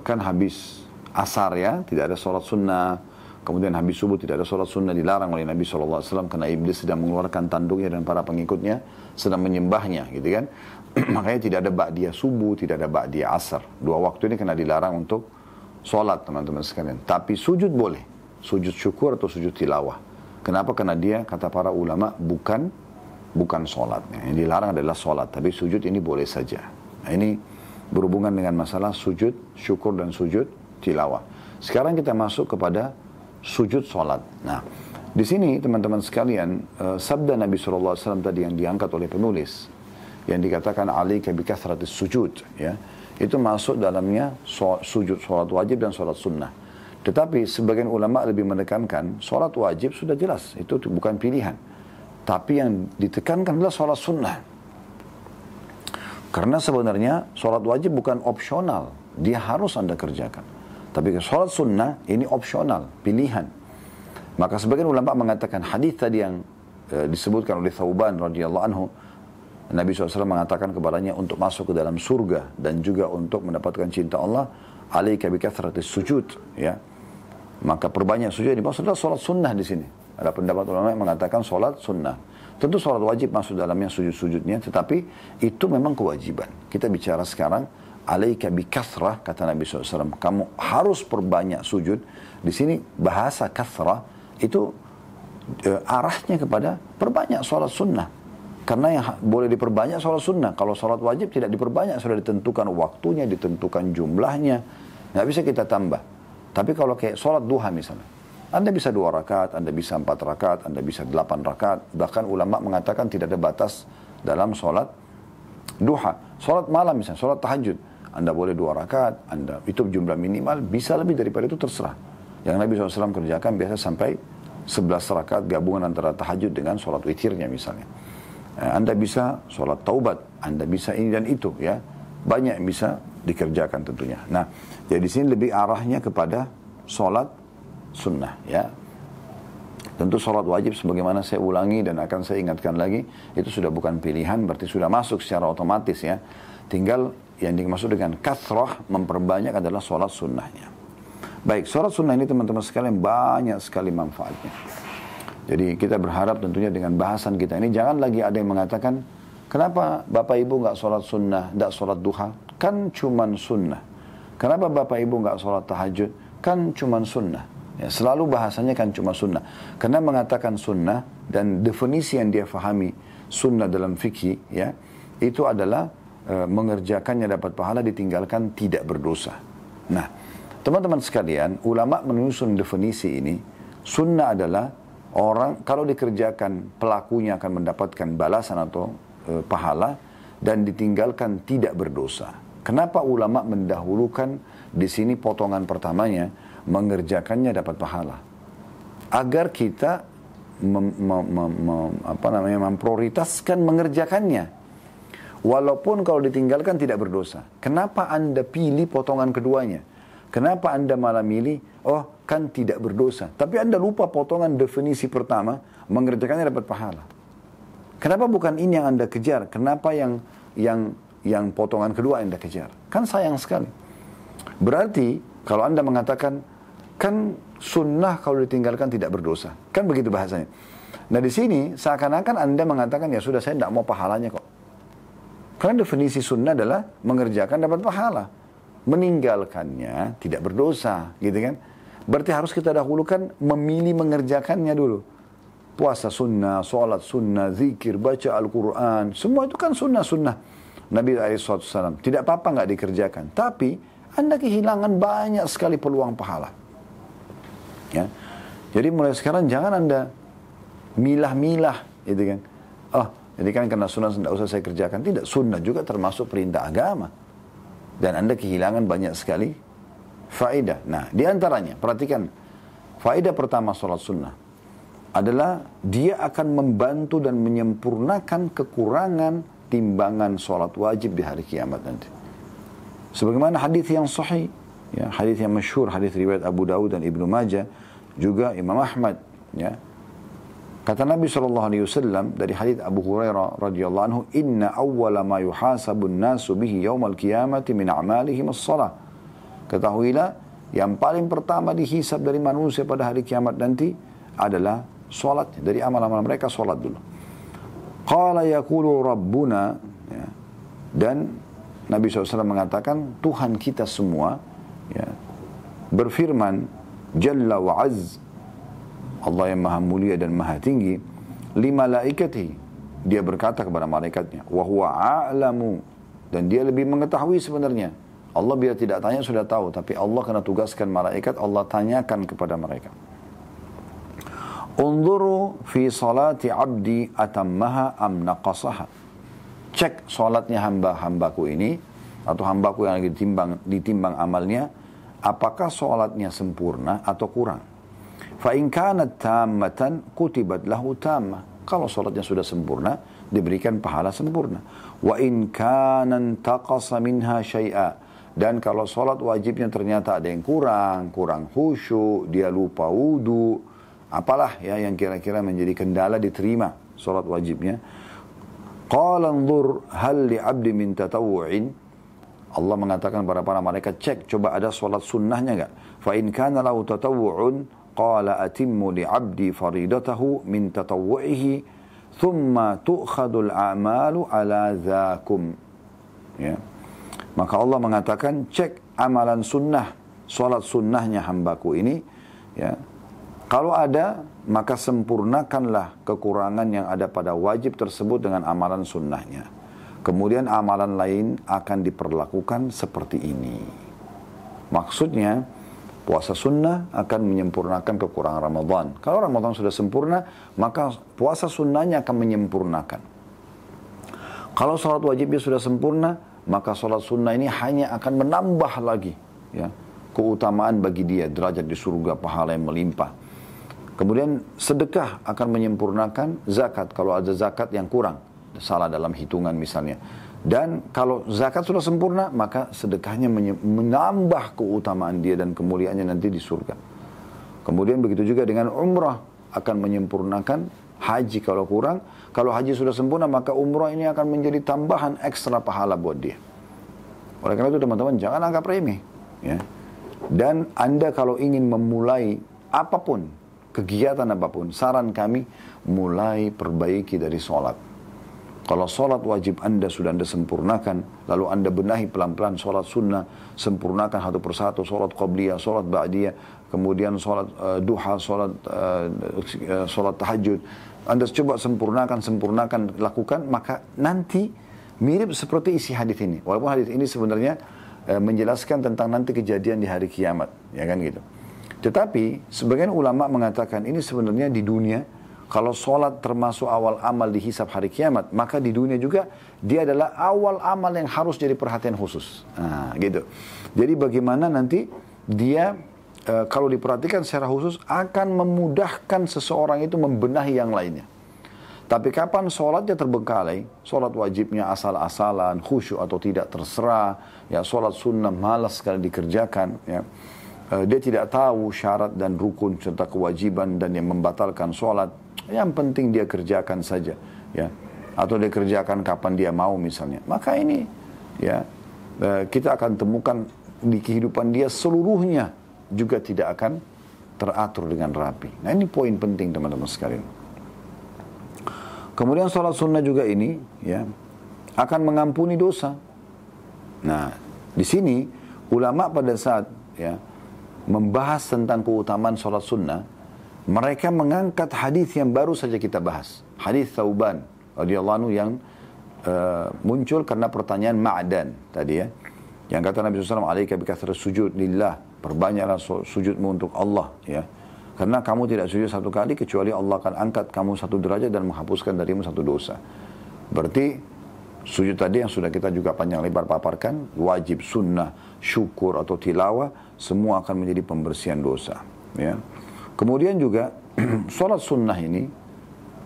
kan habis asar ya, tidak ada sholat sunnah. Kemudian habis subuh tidak ada sholat sunnah, dilarang oleh Nabi SAW karena iblis sedang mengeluarkan tanduknya dan para pengikutnya sedang menyembahnya, gitu kan. Makanya tidak ada ba'diyah subuh, tidak ada ba'diyah asar. Dua waktu ini kena dilarang untuk sholat, teman-teman sekalian. Tapi sujud boleh, sujud syukur atau sujud tilawah. Kenapa? Karena dia, kata para ulama, bukan sholat. Yang dilarang adalah sholat, tapi sujud ini boleh saja. Nah, ini berhubungan dengan masalah sujud syukur dan sujud tilawah. Sekarang kita masuk kepada sujud sholat. Nah, di sini teman-teman sekalian, sabda Nabi SAW tadi yang diangkat oleh penulis, yang dikatakan alaika bikathratis sujud, ya, itu masuk dalamnya sujud sholat wajib dan sholat sunnah. Tetapi sebagian ulama lebih menekankan sholat wajib sudah jelas, itu bukan pilihan. Tapi yang ditekankan adalah sholat sunnah. Karena sebenarnya sholat wajib bukan opsional, dia harus Anda kerjakan. Tapi sholat sunnah ini opsional, pilihan. Maka sebagian ulama mengatakan hadis tadi yang disebutkan oleh Thauban radhiyallahu anhu, Nabi SAW mengatakan kepadanya untuk masuk ke dalam surga dan juga untuk mendapatkan cinta Allah, alaika bikathratis sujud, ya. Maka perbanyak sujud, dimaksud adalah sholat sunnah di sini. Ada pendapat ulama yang mengatakan sholat sunnah. Tentu sholat wajib masuk dalamnya sujud-sujudnya, tetapi itu memang kewajiban. Kita bicara sekarang alaika bikathrah, kata Nabi SAW, kamu harus perbanyak sujud. Di sini bahasa kathrah itu arahnya kepada perbanyak sholat sunnah. Karena yang boleh diperbanyak sholat sunnah. Kalau sholat wajib tidak diperbanyak, sudah ditentukan waktunya, ditentukan jumlahnya, nggak bisa kita tambah. Tapi kalau kayak sholat duha misalnya, Anda bisa 2 rakaat, Anda bisa 4 rakaat, Anda bisa 8 rakaat. Bahkan ulama mengatakan tidak ada batas dalam sholat duha. Sholat malam misalnya, sholat tahajud, Anda boleh 2 rakaat, Anda itu jumlah minimal, bisa lebih daripada itu terserah. Yang Nabi SAW kerjakan biasa sampai 11 rakaat gabungan antara tahajud dengan sholat witirnya misalnya. Anda bisa sholat taubat, Anda bisa ini dan itu, ya. Banyak yang bisa dikerjakan tentunya. Nah, jadi di sini lebih arahnya kepada sholat sunnah, ya. Tentu sholat wajib sebagaimana saya ulangi dan akan saya ingatkan lagi, itu sudah bukan pilihan, berarti sudah masuk secara otomatis, ya. Tinggal yang dimaksud dengan kathrah, memperbanyak, adalah sholat sunnahnya. Baik, sholat sunnah ini teman-teman sekalian banyak sekali manfaatnya. Jadi kita berharap tentunya dengan bahasan kita ini, jangan lagi ada yang mengatakan, kenapa Bapak Ibu nggak sholat sunnah, nggak sholat duha? Kan cuman sunnah. Kenapa Bapak Ibu nggak sholat tahajud? Kan cuman sunnah. Ya, selalu bahasanya kan cuma sunnah. Karena mengatakan sunnah dan definisi yang dia fahami sunnah dalam fikih, ya, itu adalah mengerjakannya dapat pahala, ditinggalkan tidak berdosa. Nah, teman-teman sekalian, ulama menyusun definisi ini, sunnah adalah orang kalau dikerjakan pelakunya akan mendapatkan balasan atau pahala dan ditinggalkan tidak berdosa. Kenapa ulama mendahulukan di sini potongan pertamanya mengerjakannya dapat pahala? Agar kita memprioritaskan mengerjakannya. Walaupun kalau ditinggalkan tidak berdosa. Kenapa Anda pilih potongan keduanya? Kenapa Anda malah milih, oh kan tidak berdosa. Tapi Anda lupa potongan definisi pertama, mengerjakannya dapat pahala. Kenapa bukan ini yang Anda kejar? Kenapa yang potongan kedua Anda kejar? Kan sayang sekali. Berarti kalau Anda mengatakan, kan sunnah kalau ditinggalkan tidak berdosa. Kan begitu bahasanya. Nah di sini seakan-akan Anda mengatakan, ya sudah saya tidak mau pahalanya kok. Karena definisi sunnah adalah mengerjakan dapat pahala. Meninggalkannya tidak berdosa, gitu kan? Berarti harus kita dahulukan memilih mengerjakannya dulu. Puasa sunnah, sholat sunnah, zikir, baca Al-Quran, semua itu kan sunnah-sunnah Nabi SAW. Tidak apa-apa nggak dikerjakan, tapi Anda kehilangan banyak sekali peluang pahala. Ya, jadi mulai sekarang jangan Anda milah-milah, gitu kan? Oh, jadi kan karena sunnah tidak usah saya kerjakan. Tidak, sunnah juga termasuk perintah agama. Dan Anda kehilangan banyak sekali faedah. Nah, diantaranya, perhatikan, faedah pertama sholat sunnah adalah dia akan membantu dan menyempurnakan kekurangan timbangan sholat wajib di hari kiamat nanti. Sebagaimana hadis yang sahih, ya, hadis yang masyhur, hadis riwayat Abu Dawud dan Ibnu Majah, juga Imam Ahmad, ya. Kata Nabi SAW dari hadis Abu Hurairah radhiyallahu anhu, "Inna awwala ma yuhasabun nasu bihi yaumal qiyamati min a'malihim as-shalah." Ketahuilah, yang paling pertama dihisab dari manusia pada hari kiamat nanti adalah salat. Dari amal-amal mereka salat dulu. Qala yaqulu rabbuna, ya. Dan Nabi SAW mengatakan, Tuhan kita semua, ya, berfirman, Jalla wa Az, Allah yang maha mulia dan maha tinggi, li malaikatihi, dia berkata kepada malaikatnya, wa huwa a'lamu, dan dia lebih mengetahui sebenarnya. Allah bila tidak tanya sudah tahu, tapi Allah kena tugaskan malaikat, Allah tanyakan kepada mereka. Unzuru fi salati abdi atammaha am naqasaha. Cek salatnya hamba-hambaku ini, atau hambaku yang lagi ditimbang amalnya, apakah salatnya sempurna atau kurang. Fa in kanat tammatan kutibat lahu tammah. Kalau salatnya sudah sempurna, diberikan pahala sempurna. Wa in kana taqasa minha syai'a. Dan kalau salat wajibnya ternyata ada yang kurang khusyuk, dia lupa wudu, apalah ya yang kira-kira menjadi kendala diterima salat wajibnya. Qala anzur hal li 'abdi min tatawwu'in. Allah mengatakan kepada para malaikat, cek coba ada salat sunnahnya enggak. Fa in kana lahu tatawwu'un qala atimmu li 'abdi faridatahu min tatawwu'ihi thumma tu'khadul a'malu ala dzakum. Ya. Maka Allah mengatakan, cek amalan sunnah, salat sunnahnya hambaku ini, ya. Kalau ada, maka sempurnakanlah kekurangan yang ada pada wajib tersebut dengan amalan sunnahnya. Kemudian amalan lain akan diperlakukan seperti ini. Maksudnya, puasa sunnah akan menyempurnakan kekurangan Ramadan. Kalau Ramadan sudah sempurna, maka puasa sunnahnya akan menyempurnakan. Kalau salat wajibnya sudah sempurna, maka salat sunnah ini hanya akan menambah lagi, ya, keutamaan bagi dia, derajat di surga, pahala yang melimpah. Kemudian sedekah akan menyempurnakan zakat kalau ada zakat yang kurang, salah dalam hitungan misalnya. Dan kalau zakat sudah sempurna, maka sedekahnya menambah keutamaan dia dan kemuliaannya nanti di surga. Kemudian begitu juga dengan umrah akan menyempurnakan haji kalau kurang. Kalau haji sudah sempurna, maka umrah ini akan menjadi tambahan ekstra pahala buat dia. Oleh karena itu teman-teman jangan anggap remeh, ya. Dan Anda kalau ingin memulai apapun, kegiatan apapun, saran kami mulai perbaiki dari sholat. Kalau sholat wajib Anda sudah Anda sempurnakan, lalu Anda benahi pelan-pelan sholat sunnah, sempurnakan satu persatu, sholat qabliyah, sholat ba'diyah, kemudian sholat duha, sholat tahajud. Anda coba sempurnakan, lakukan, maka nanti mirip seperti isi hadis ini. Walaupun hadis ini sebenarnya menjelaskan tentang nanti kejadian di hari kiamat, ya kan gitu. Tetapi sebagian ulama mengatakan ini sebenarnya di dunia, kalau sholat termasuk awal amal dihisab hari kiamat, maka di dunia juga dia adalah awal amal yang harus jadi perhatian khusus. Nah, gitu. Jadi bagaimana nanti dia kalau diperhatikan secara khusus akan memudahkan seseorang itu membenahi yang lainnya. Tapi kapan sholatnya terbengkalai, sholat wajibnya asal-asalan, khusyuk atau tidak terserah, ya sholat sunnah malas sekali dikerjakan, ya. Dia tidak tahu syarat dan rukun serta kewajiban dan yang membatalkan sholat. Yang penting dia kerjakan saja, ya. Atau dia kerjakan kapan dia mau misalnya. Maka ini, ya, kita akan temukan di kehidupan dia seluruhnya juga tidak akan teratur dengan rapi. Nah ini poin penting teman-teman sekalian. Kemudian sholat sunnah juga ini, ya, akan mengampuni dosa. Nah di sini ulama pada saat, ya, membahas tentang keutamaan sholat sunnah, mereka mengangkat hadis yang baru saja kita bahas. Hadis Thauban radhiyallahu anhu yang muncul karena pertanyaan Ma'dan tadi, ya. Yang kata Nabi SAW, "Alaika bikathrat sujud lillah." Perbanyaklah sujudmu untuk Allah, ya. Karena kamu tidak sujud satu kali kecuali Allah akan angkat kamu satu derajat dan menghapuskan darimu satu dosa. Berarti sujud tadi yang sudah kita juga panjang lebar paparkan, wajib, sunnah, syukur atau tilawah, semua akan menjadi pembersihan dosa, ya. Kemudian juga sholat sunnah ini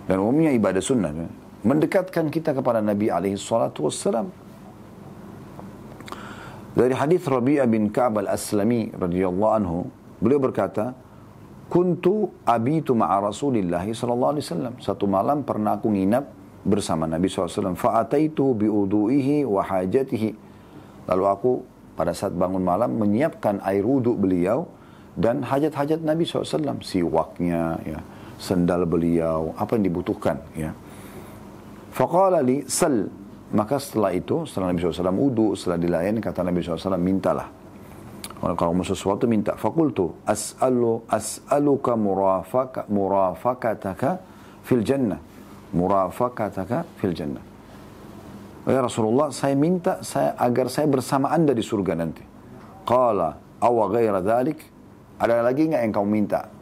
dan umumnya ibadah sunnah, ya, mendekatkan kita kepada Nabi alaihi salatu wassalam. Dari hadis Rabi'ah bin Ka'ab al-Aslami radhiyallahu anhu, beliau berkata, "Kuntu abitu ma'a Rasulillah sallallahu alaihi wasallam." Satu malam pernah aku nginap bersama Nabi SAW. Fa'ataitu bi'udu'ihi wa hajatihi. Lalu aku pada saat bangun malam menyiapkan air wudhu beliau dan hajat-hajat Nabi SAW. Siwaknya, ya, sendal beliau, apa yang dibutuhkan. Ya. Faqala li sal. Maka setelah itu, setelah Nabi SAW wudhu, setelah dilayani, kata Nabi SAW, mintalah. Kalau mau sesuatu minta. Fakultu as'aluka murafakataka fil jannah. Murafakataka fil jannah. Ya Rasulullah, saya minta agar saya bersama anda di surga nanti. Qala awa ghaira dhalik. Ada lagi enggak yang kamu minta?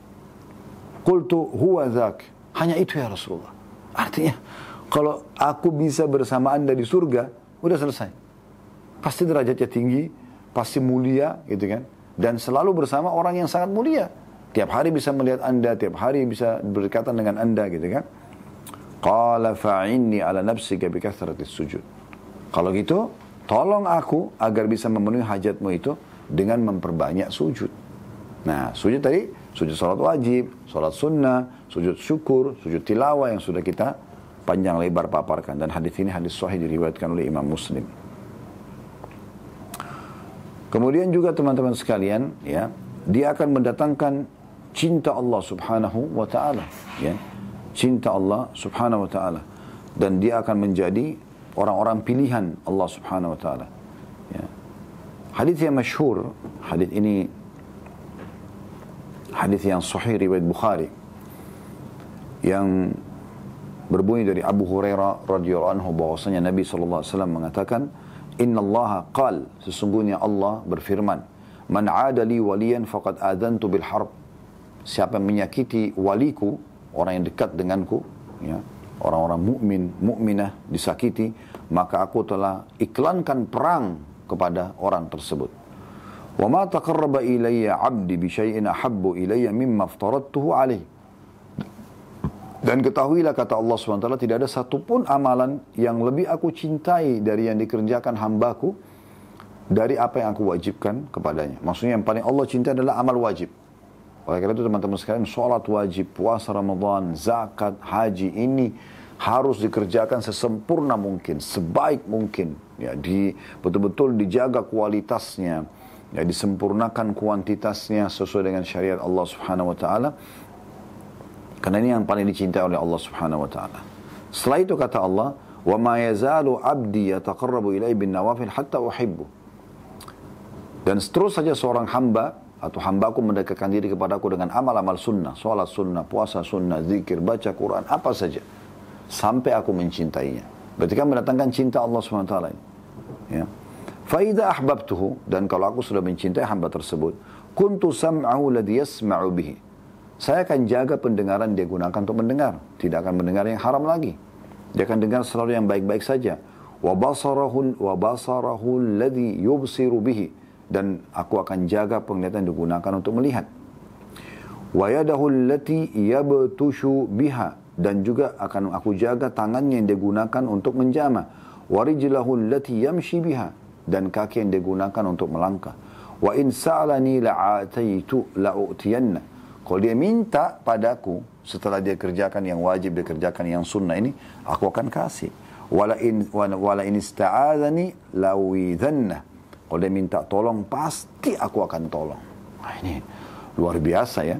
Qultu huwa dhak. Hanya itu ya Rasulullah. Artinya kalau aku bisa bersama anda di surga, udah selesai. Pasti derajatnya tinggi, pasti mulia, gitu kan. Dan selalu bersama orang yang sangat mulia. Tiap hari bisa melihat anda, tiap hari bisa berdekatan dengan anda, gitu kan. Qala fa'inni ala nafsika bi kathratis sujud. Kalau gitu, tolong aku agar bisa memenuhi hajatmu itu dengan memperbanyak sujud. Nah, sujud tadi, sujud salat wajib, salat sunnah, sujud syukur, sujud tilawah yang sudah kita panjang lebar paparkan. Dan hadis ini hadis sahih diriwayatkan oleh Imam Muslim. Kemudian juga teman-teman sekalian, ya, dia akan mendatangkan cinta Allah Subhanahu wa taala, ya. Cinta Allah Subhanahu wa taala, dan dia akan menjadi orang-orang pilihan Allah Subhanahu wa taala. Ya. Hadis yang masyhur, hadis ini hadis yang sahih riwayat Bukhari yang berbunyi dari Abu Hurairah radhiyallahu anhu bahwasanya Nabi sallallahu alaihi wasallam mengatakan, "Innallaha qal," sesungguhnya Allah berfirman, "Man 'ada li waliyan faqad adantu bil harb." Siapa yang menyakiti waliku, orang yang dekat denganku, ya, orang-orang mukmin, mukminah disakiti, maka aku telah iklankan perang kepada orang tersebut. Wa ma taqarraba ilayya 'abdi bi syai'in ahabbu ilayya mimma aftaradtuhu alaih. Dan ketahuilah, kata Allah SWT, tidak ada satupun amalan yang lebih aku cintai dari yang dikerjakan hambaku dari apa yang aku wajibkan kepadanya. Maksudnya yang paling Allah cintai adalah amal wajib. Oleh karena itu teman-teman sekalian, sholat wajib, puasa Ramadan, zakat, haji ini harus dikerjakan sesempurna mungkin, sebaik mungkin. Ya, betul-betul dijaga kualitasnya, ya, disempurnakan kuantitasnya sesuai dengan syariat Allah Subhanahu Wa Taala. Karena ini yang paling dicintai oleh Allah Subhanahu Wa Taala. Setelah itu kata Allah, wa ma yazalu abdi yataqarrabu ilai bin nawafil hatta uhibbu. Dan terus saja seorang hamba atau hambaku mendekatkan diri kepadaku dengan amal-amal sunnah, sholat sunnah, puasa sunnah, zikir, baca Quran, apa saja, sampai aku mencintainya. Berarti kan mendatangkan cinta Allah SWT. Ya. Faida ahbabtuhu, dan kalau aku sudah mencintai hamba tersebut, kuntu sam'ahu ladhi yasma'u bihi. Saya akan jaga pendengaran dia gunakan untuk mendengar, tidak akan mendengar yang haram lagi. Dia akan dengar selalu yang baik-baik saja. Wa basarahu alladhi yubsiru bihi, dan aku akan jaga penglihatan yang digunakan untuk melihat. Wa yadahu allati yabtushu biha, dan juga akan aku jaga tangannya yang digunakan untuk menjama. Wa rijlahu allati yamshi biha, dan kaki yang digunakan untuk melangkah. Wa in sa'alani la'ataitu la'utiyanna. Kalau dia minta padaku setelah dia kerjakan yang wajib, dia kerjakan yang sunnah ini, aku akan kasih. Wala in ista'adzani lawidhanna. Kalau dia minta tolong, pasti aku akan tolong. Nah, ini luar biasa ya.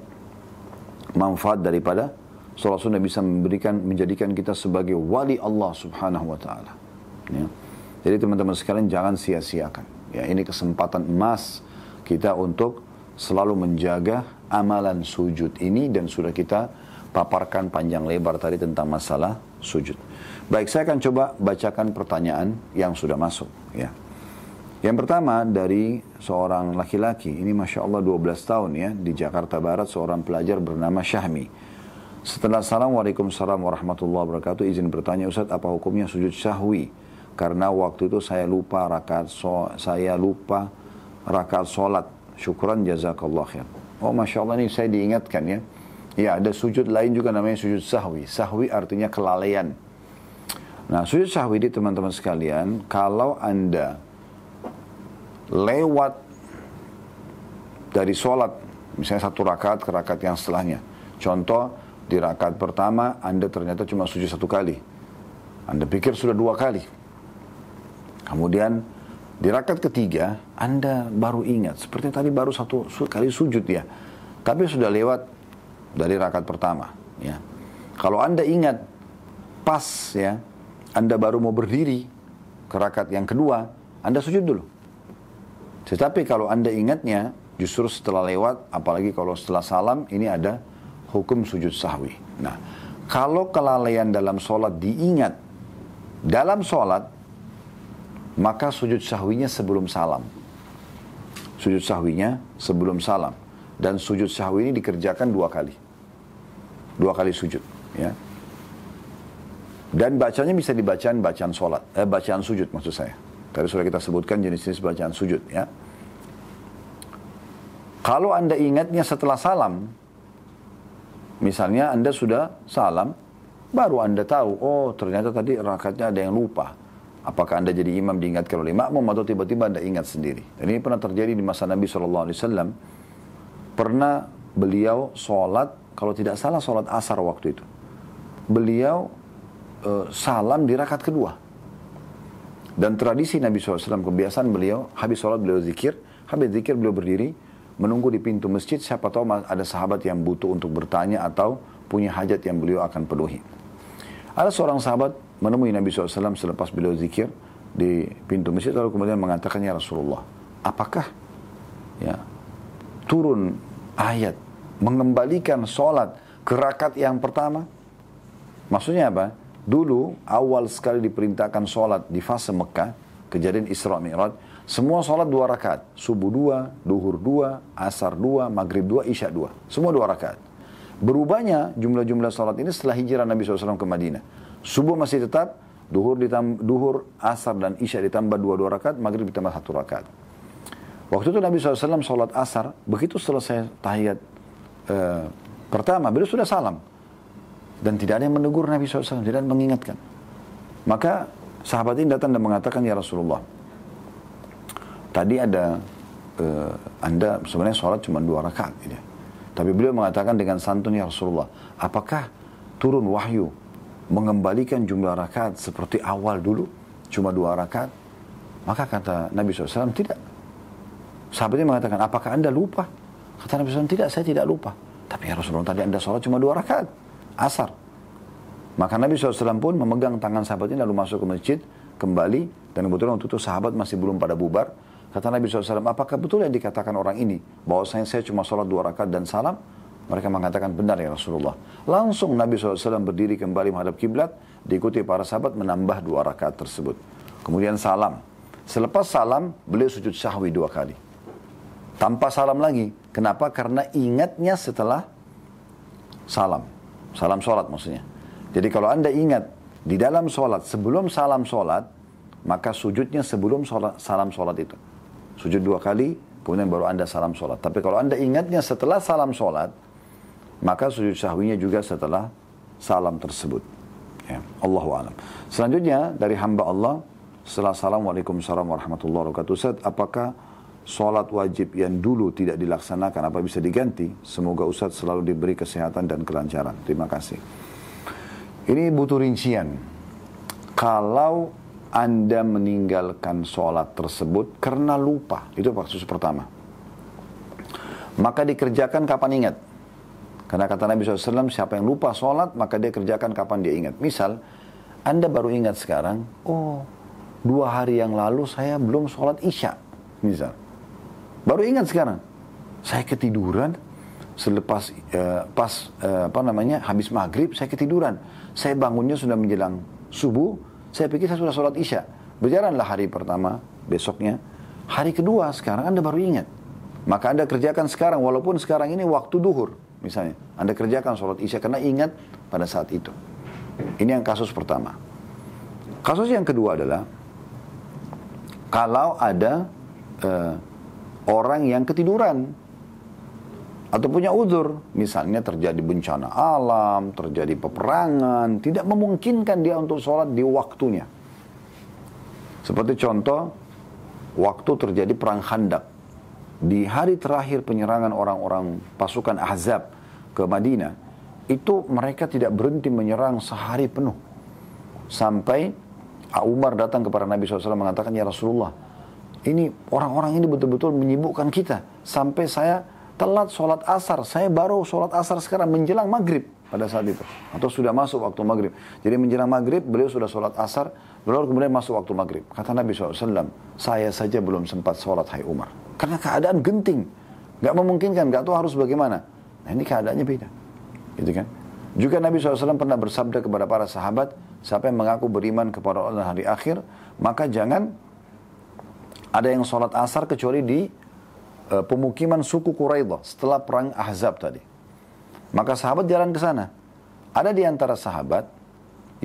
Manfaat daripada sholat sunnah bisa menjadikan kita sebagai wali Allah Subhanahu wa taala. Ya. Jadi teman-teman sekalian, jangan sia-siakan. Ya, ini kesempatan emas kita untuk selalu menjaga amalan sujud ini, dan sudah kita paparkan panjang lebar tadi tentang masalah sujud. Baik, saya akan coba bacakan pertanyaan yang sudah masuk. Ya. Yang pertama dari seorang laki-laki, ini Masya Allah 12 tahun ya, di Jakarta Barat, seorang pelajar bernama Syahmi. Setelah salam, Waalaikumsalam warahmatullahi wabarakatuh, izin bertanya Ustaz, apa hukumnya sujud sahwi? Karena waktu itu saya lupa rakaat sholat. Syukran jazakallah khair. Oh Masya Allah, ini saya diingatkan ya. Ya, ada sujud lain juga namanya sujud sahwi. Sahwi artinya kelalaian. Nah, sujud sahwi ini teman-teman sekalian, kalau Anda lewat dari sholat, misalnya 1 rakaat ke rakaat yang setelahnya. Contoh, di rakaat pertama Anda ternyata cuma sujud 1 kali. Anda pikir sudah 2 kali. Kemudian di rakaat ketiga Anda baru ingat, seperti tadi baru 1 kali sujud ya. Tapi sudah lewat dari rakaat pertama ya. Kalau Anda ingat pas ya, Anda baru mau berdiri ke rakaat yang kedua, Anda sujud dulu. Tetapi kalau Anda ingatnya justru setelah lewat, apalagi kalau setelah salam, ini ada hukum sujud sahwi. Nah, kalau kelalaian dalam sholat diingat dalam sholat, maka sujud sahwinya sebelum salam. Sujud sahwinya sebelum salam. Dan sujud sahwi ini dikerjakan 2 kali. 2 kali sujud ya. Dan bacanya bisa dibacaan bacaan sholat, bacaan sujud maksud saya. Tadi sudah kita sebutkan jenis-jenis bacaan sujud ya. Kalau Anda ingatnya setelah salam, misalnya Anda sudah salam, baru Anda tahu, oh ternyata tadi rakaatnya ada yang lupa. Apakah Anda jadi imam diingatkan oleh makmum atau tiba-tiba Anda ingat sendiri. Dan ini pernah terjadi di masa Nabi SAW. Pernah beliau sholat, kalau tidak salah sholat asar waktu itu. Beliau salam di rakaat kedua. Dan tradisi Nabi SAW, kebiasaan beliau, habis sholat beliau zikir, habis zikir beliau berdiri, menunggu di pintu masjid, siapa tahu ada sahabat yang butuh untuk bertanya atau punya hajat yang beliau akan penuhi. Ada seorang sahabat menemui Nabi SAW selepas beliau zikir di pintu masjid, lalu kemudian mengatakan, ya Rasulullah, apakah ya turun ayat mengembalikan sholat ke rakaat yang pertama? Maksudnya apa? Dulu awal sekali diperintahkan sholat di fase Mekah, kejadian Isra Mi'raj, semua sholat 2 rakaat. Subuh 2, duhur 2, asar 2, maghrib 2, isya 2. Semua 2 rakaat. Berubahnya jumlah-jumlah sholat ini setelah hijrah Nabi SAW ke Madinah. Subuh masih tetap, duhur, asar dan isya ditambah 2 rakaat, maghrib ditambah 1 rakaat. Waktu itu Nabi SAW sholat asar, begitu selesai tahiyat pertama, beliau sudah salam. Dan tidak ada yang menegur Nabi SAW, tidak ada yang mengingatkan. Maka sahabat ini datang dan mengatakan, ya Rasulullah, tadi ada Anda sebenarnya sholat cuma 2 rakaat. Gitu. Tapi beliau mengatakan dengan santun, ya Rasulullah, apakah turun wahyu mengembalikan jumlah rakaat seperti awal dulu, cuma 2 rakaat? Maka kata Nabi SAW, tidak. Sahabatnya mengatakan, apakah Anda lupa? Kata Nabi SAW, tidak, saya tidak lupa. Tapi ya Rasulullah, tadi Anda sholat cuma 2 rakaat. Asar. Maka Nabi SAW pun memegang tangan sahabatnya lalu masuk ke masjid, kembali, dan kebetulan waktu itu sahabat masih belum pada bubar. Kata Nabi SAW, apakah betul yang dikatakan orang ini, bahwa saya cuma sholat 2 rakaat dan salam? Mereka mengatakan, benar ya Rasulullah. Langsung Nabi SAW berdiri kembali menghadap kiblat, diikuti para sahabat menambah 2 rakaat tersebut. Kemudian salam. Selepas salam, beliau sujud sahwi 2 kali. Tanpa salam lagi. Kenapa? Karena ingatnya setelah salam. Salam sholat maksudnya. Jadi kalau Anda ingat di dalam sholat, sebelum salam sholat, maka sujudnya sebelum salam sholat itu. Sujud 2 kali, kemudian baru Anda salam sholat. Tapi kalau Anda ingatnya setelah salam sholat, maka sujud sahwinya juga setelah salam tersebut. Ya, Allahu a'lam. Selanjutnya dari hamba Allah, setelah salam, waalaikumsalam warahmatullahi wabarakatuh. Ustaz, apakah sholat wajib yang dulu tidak dilaksanakan, apa bisa diganti? Semoga Ustaz selalu diberi kesehatan dan kelancaran. Terima kasih. Ini butuh rincian. Kalau Anda meninggalkan sholat tersebut karena lupa, itu kasus pertama, maka dikerjakan kapan ingat. Karena kata Nabi SAW, siapa yang lupa sholat, maka dia kerjakan kapan dia ingat. Misal, Anda baru ingat sekarang, oh 2 hari yang lalu saya belum sholat isya. Misal. Baru ingat sekarang, saya ketiduran selepas habis maghrib saya ketiduran. Saya bangunnya sudah menjelang subuh, saya pikir saya sudah sholat isya. Berjalanlah hari pertama, besoknya. Hari kedua sekarang Anda baru ingat. Maka Anda kerjakan sekarang, walaupun sekarang ini waktu duhur misalnya. Anda kerjakan sholat isya karena ingat pada saat itu. Ini yang kasus pertama. Kasus yang kedua adalah, kalau ada orang yang ketiduran. atau punya uzur, misalnya terjadi bencana alam, terjadi peperangan, tidak memungkinkan dia untuk sholat di waktunya. Seperti contoh, waktu terjadi perang Khandaq, di hari terakhir penyerangan orang-orang pasukan Ahzab ke Madinah, itu mereka tidak berhenti menyerang sehari penuh. Sampai Umar datang kepada Nabi SAW mengatakan, ya Rasulullah, ini orang-orang ini betul-betul menyibukkan kita. Sampai saya telat sholat asar. Saya baru sholat asar sekarang menjelang maghrib pada saat itu. Atau sudah masuk waktu maghrib. Jadi menjelang maghrib beliau sudah sholat asar. Beliau kemudian masuk waktu maghrib. Kata Nabi SAW, saya saja belum sempat sholat, hai Umar. Karena keadaan genting. Gak memungkinkan, gak tahu harus bagaimana. Nah ini keadaannya beda. Gitu kan? Juga Nabi SAW pernah bersabda kepada para sahabat, siapa yang mengaku beriman kepada Allah dan hari akhir, maka jangan ada yang sholat asar kecuali di pemukiman suku Quraidah setelah perang Ahzab tadi. Maka sahabat jalan ke sana. Ada di antara sahabat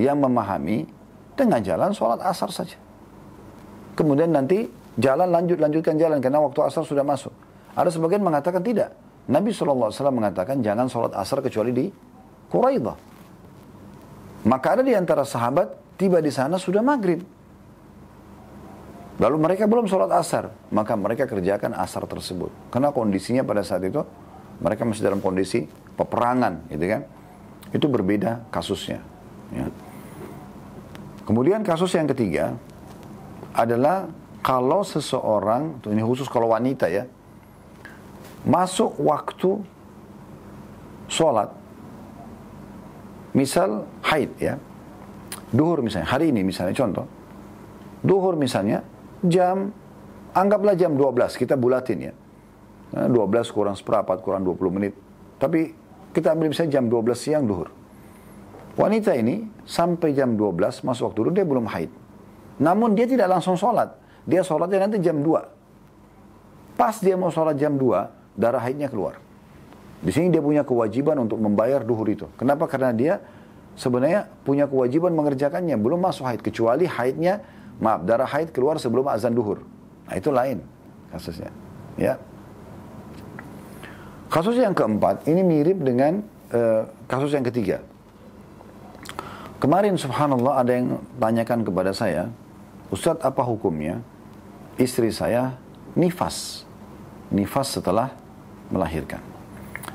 yang memahami dengan jalan sholat asar saja. Kemudian nanti lanjutkan jalan karena waktu asar sudah masuk. Ada sebagian mengatakan tidak. Nabi SAW mengatakan jangan sholat asar kecuali di Quraidah. Maka ada di antara sahabat tiba di sana sudah maghrib. Lalu mereka belum sholat asar, maka mereka kerjakan asar tersebut. Karena kondisinya pada saat itu, mereka masih dalam kondisi peperangan, gitu kan. Itu berbeda kasusnya. Ya. Kemudian kasus yang ketiga adalah kalau seseorang, ini khusus kalau wanita ya, masuk waktu sholat, misal haid ya, duhur misalnya, hari ini misalnya contoh, duhur misalnya, anggaplah jam 12, kita bulatin ya. 12 kurang seperempat, kurang 20 menit. Tapi kita ambil misalnya jam 12 siang duhur. Wanita ini sampai jam 12 masuk waktu duhur, dia belum haid. Namun dia tidak langsung sholat. Dia sholatnya nanti jam 2. Pas dia mau sholat jam 2, darah haidnya keluar. Di sini dia punya kewajiban untuk membayar duhur itu. Kenapa? Karena dia sebenarnya punya kewajiban mengerjakannya. Belum masuk haid, kecuali haidnya, darah haid keluar sebelum azan duhur. Nah itu lain kasusnya. Ya. Kasus yang keempat, ini mirip dengan kasus yang ketiga. Kemarin subhanallah ada yang tanyakan kepada saya, Ustadz apa hukumnya istri saya nifas setelah melahirkan.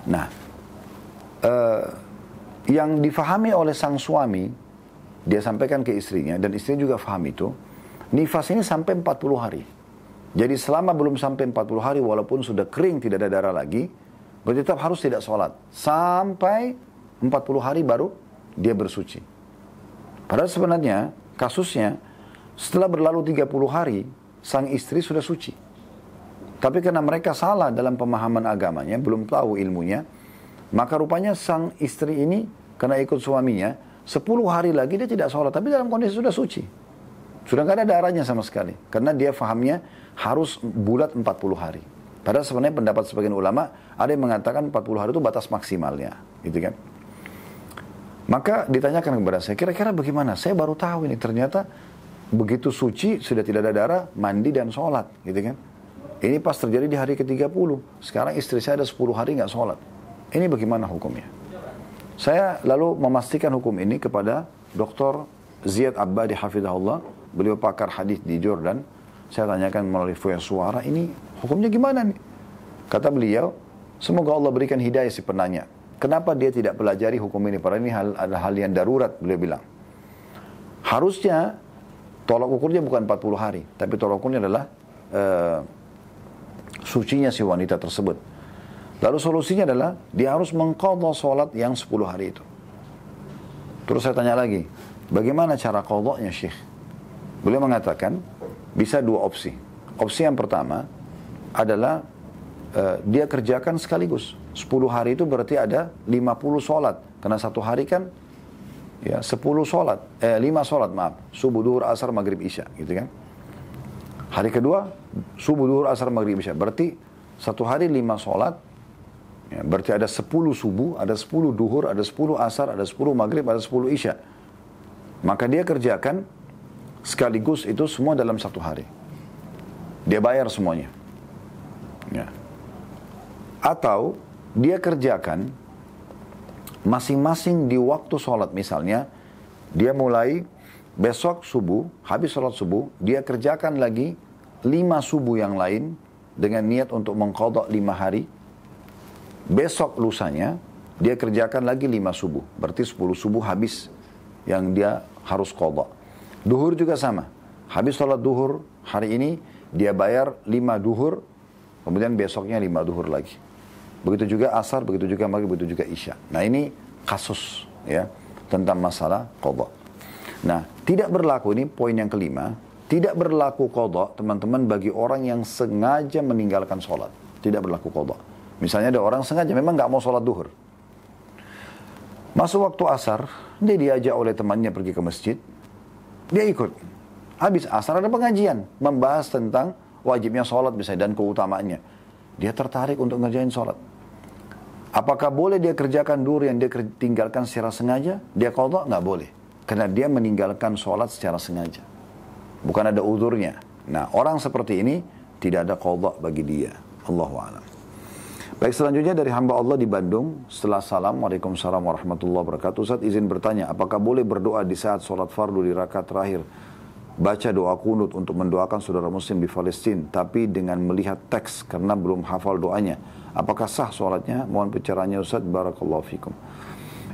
Nah, yang difahami oleh sang suami, dia sampaikan ke istrinya, dan istrinya juga faham itu, nifas ini sampai 40 hari. Jadi selama belum sampai 40 hari, walaupun sudah kering, tidak ada darah lagi, berarti tetap harus tidak sholat. Sampai 40 hari baru dia bersuci. Padahal sebenarnya kasusnya, setelah berlalu 30 hari, sang istri sudah suci. Tapi karena mereka salah dalam pemahaman agamanya, belum tahu ilmunya, maka rupanya sang istri ini, karena ikut suaminya, 10 hari lagi dia tidak sholat, tapi dalam kondisi sudah suci. Sudah nggak ada darahnya sama sekali. Karena dia fahamnya harus bulat 40 hari. Padahal sebenarnya pendapat sebagian ulama, ada yang mengatakan 40 hari itu batas maksimalnya. Gitu kan. Maka ditanyakan kepada saya, kira-kira bagaimana? Saya baru tahu ini, ternyata begitu suci, sudah tidak ada darah, mandi dan sholat. Gitu kan. Ini pas terjadi di hari ke-30. Sekarang istri saya ada 10 hari nggak sholat. Ini bagaimana hukumnya? Saya lalu memastikan hukum ini kepada Dr. Ziyad Abbadi hafizahullah. Beliau pakar hadis di Jordan. Saya tanyakan melalui via suara, ini hukumnya gimana nih? Kata beliau, semoga Allah berikan hidayah si penanya. Kenapa dia tidak pelajari hukum ini? Padahal ini adalah hal yang darurat, beliau bilang. Harusnya tolak ukurnya bukan 40 hari, tapi tolak ukurnya adalah sucinya si wanita tersebut. Lalu solusinya adalah dia harus mengqadha sholat yang 10 hari itu. Terus saya tanya lagi, bagaimana cara qadhanya Syekh? Beliau mengatakan bisa dua opsi. Opsi yang pertama adalah dia kerjakan sekaligus. 10 hari itu berarti ada 50 sholat. Karena satu hari kan ya 5 sholat maaf. Subuh, duhur, asar, maghrib, isya. Gitu kan. Hari kedua subuh, duhur, asar, maghrib, isya. Berarti satu hari 5 sholat. Ya, berarti ada 10 subuh, ada 10 duhur, ada 10 asar, ada 10 maghrib, ada 10 isya. Maka dia kerjakan sekaligus itu semua dalam satu hari. Dia bayar semuanya. Ya. Atau dia kerjakan masing-masing di waktu sholat. Misalnya, dia mulai besok subuh, habis sholat subuh, dia kerjakan lagi 5 subuh yang lain dengan niat untuk mengqadha 5 hari. Besok lusanya, dia kerjakan lagi 5 subuh. Berarti 10 subuh habis yang dia harus qadha. Duhur juga sama. Habis sholat duhur, hari ini dia bayar 5 duhur, kemudian besoknya 5 duhur lagi. Begitu juga asar, begitu juga maghrib, begitu juga isya. Nah ini kasus ya tentang masalah qadha. Nah tidak berlaku, ini poin yang kelima, tidak berlaku qadha teman-teman bagi orang yang sengaja meninggalkan sholat. Tidak berlaku qadha. Misalnya ada orang sengaja memang nggak mau sholat duhur. Masuk waktu asar, dia diajak oleh temannya pergi ke masjid, dia ikut. Habis asar ada pengajian membahas tentang wajibnya sholat misalnya dan keutamaannya. Dia tertarik untuk ngerjain sholat. Apakah boleh dia kerjakan duhur yang dia tinggalkan secara sengaja? Dia qadha? Nggak boleh. Karena dia meninggalkan sholat secara sengaja. Bukan ada uzurnya. Nah, orang seperti ini tidak ada qadha bagi dia. Allahu a'lam. Baik, selanjutnya dari hamba Allah di Bandung. Setelah salam, Waalaikumsalam warahmatullahi wabarakatuh. Ustaz izin bertanya, apakah boleh berdoa di saat sholat fardu di rakaat terakhir? Baca doa kunut untuk mendoakan saudara muslim di Palestina, tapi dengan melihat teks karena belum hafal doanya. Apakah sah sholatnya? Mohon pencerahannya Ustaz, barakallahu fikum.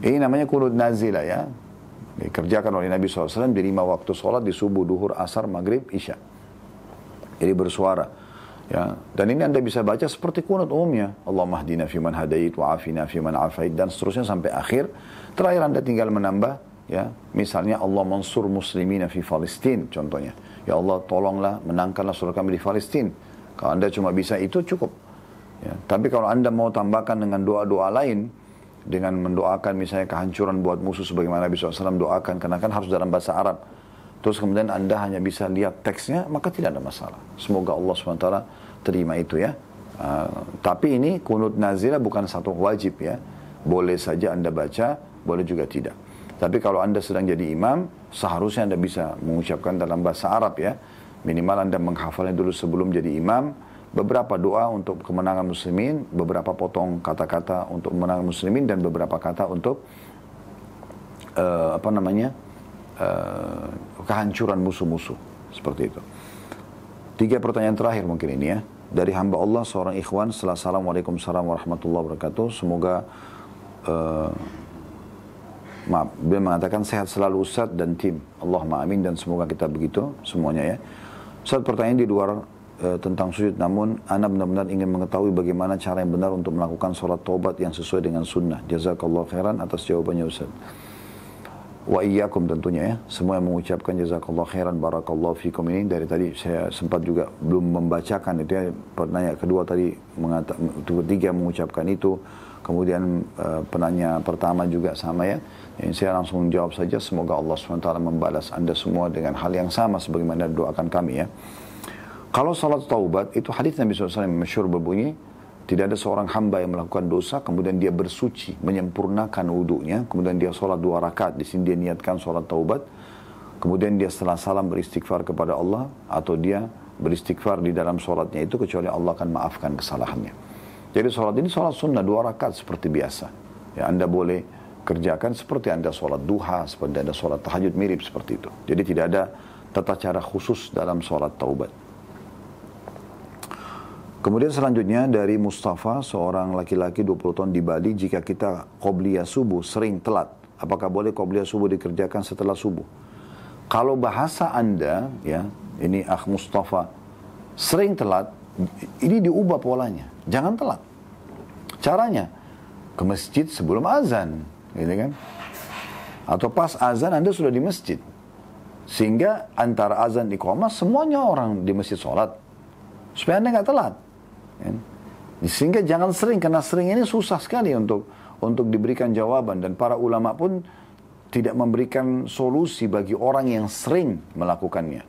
Ini namanya kunut nazilah ya. Dikerjakan oleh Nabi SAW di 5 waktu sholat, di subuh, duhur, asar, maghrib, isya. Jadi bersuara. Ya. Dan ini Anda bisa baca seperti kunut umumnya. Allahumma hdina fiman hadait, wa'afina fiman afait, dan seterusnya sampai akhir. Terakhir Anda tinggal menambah, ya, misalnya Allah mansur muslimina fi Palestina contohnya. Ya Allah tolonglah, menangkanlah saudara kami di Palestina. Kalau Anda cuma bisa itu cukup. Ya. Tapi kalau Anda mau tambahkan dengan doa-doa lain, dengan mendoakan misalnya kehancuran buat musuh sebagaimana Nabi SAW doakan, karena kan harus dalam bahasa Arab. Terus kemudian Anda hanya bisa lihat teksnya, maka tidak ada masalah. Semoga Allah SWT terima itu ya. Tapi ini kunut nazilah bukan satu wajib ya. Boleh saja Anda baca, boleh juga tidak. Tapi kalau Anda sedang jadi imam, seharusnya Anda bisa mengucapkan dalam bahasa Arab ya. Minimal Anda menghafalnya dulu sebelum jadi imam. Beberapa doa untuk kemenangan muslimin, beberapa potong kata-kata untuk kemenangan muslimin, dan beberapa kata untuk kehancuran musuh-musuh. Seperti itu. 3 pertanyaan terakhir mungkin ini ya. Dari hamba Allah seorang ikhwan, Assalamualaikum warahmatullahi wabarakatuh. Semoga dia mengatakan sehat selalu Ustaz dan tim. Allahumma amin, dan semoga kita begitu semuanya ya. Ustaz, pertanyaan di luar tentang sujud, namun ana benar-benar ingin mengetahui bagaimana cara yang benar untuk melakukan sholat taubat yang sesuai dengan sunnah. Jazakallah khairan atas jawabannya Ustaz. Wa iyyakum tentunya ya. Semua yang mengucapkan jazakallah khairan barakallahu fikum ini dari tadi saya sempat juga belum membacakan itu ya. Penanya kedua tadi ketiga mengucapkan itu. Kemudian penanya pertama juga sama ya. Yang saya langsung jawab saja, semoga Allah SWT membalas Anda semua dengan hal yang sama sebagaimana doakan kami ya. Kalau salat taubat itu hadis Nabi SAW yang masyhur berbunyi, tidak ada seorang hamba yang melakukan dosa kemudian dia bersuci, menyempurnakan wudunya, kemudian dia sholat 2 rakaat, di sini dia niatkan sholat taubat, kemudian dia setelah salam beristighfar kepada Allah, atau dia beristighfar di dalam sholatnya itu, kecuali Allah akan maafkan kesalahannya. Jadi sholat ini sholat sunnah 2 rakaat seperti biasa. Ya, Anda boleh kerjakan seperti Anda sholat duha, seperti Anda sholat tahajud, mirip seperti itu. Jadi tidak ada tata cara khusus dalam sholat taubat. Kemudian selanjutnya dari Mustafa, seorang laki-laki 20 tahun di Bali, jika kita qobliyah subuh sering telat, apakah boleh qobliyah subuh dikerjakan setelah subuh? Kalau bahasa Anda, ya, ini Akh Mustafa, sering telat, ini diubah polanya. Jangan telat. Caranya, ke masjid sebelum azan, gitu kan? Atau pas azan Anda sudah di masjid. Sehingga antara azan iqamah semuanya orang di masjid sholat. Supaya Anda nggak telat. Sehingga jangan sering, karena sering ini susah sekali untuk diberikan jawaban, dan para ulama pun tidak memberikan solusi bagi orang yang sering melakukannya.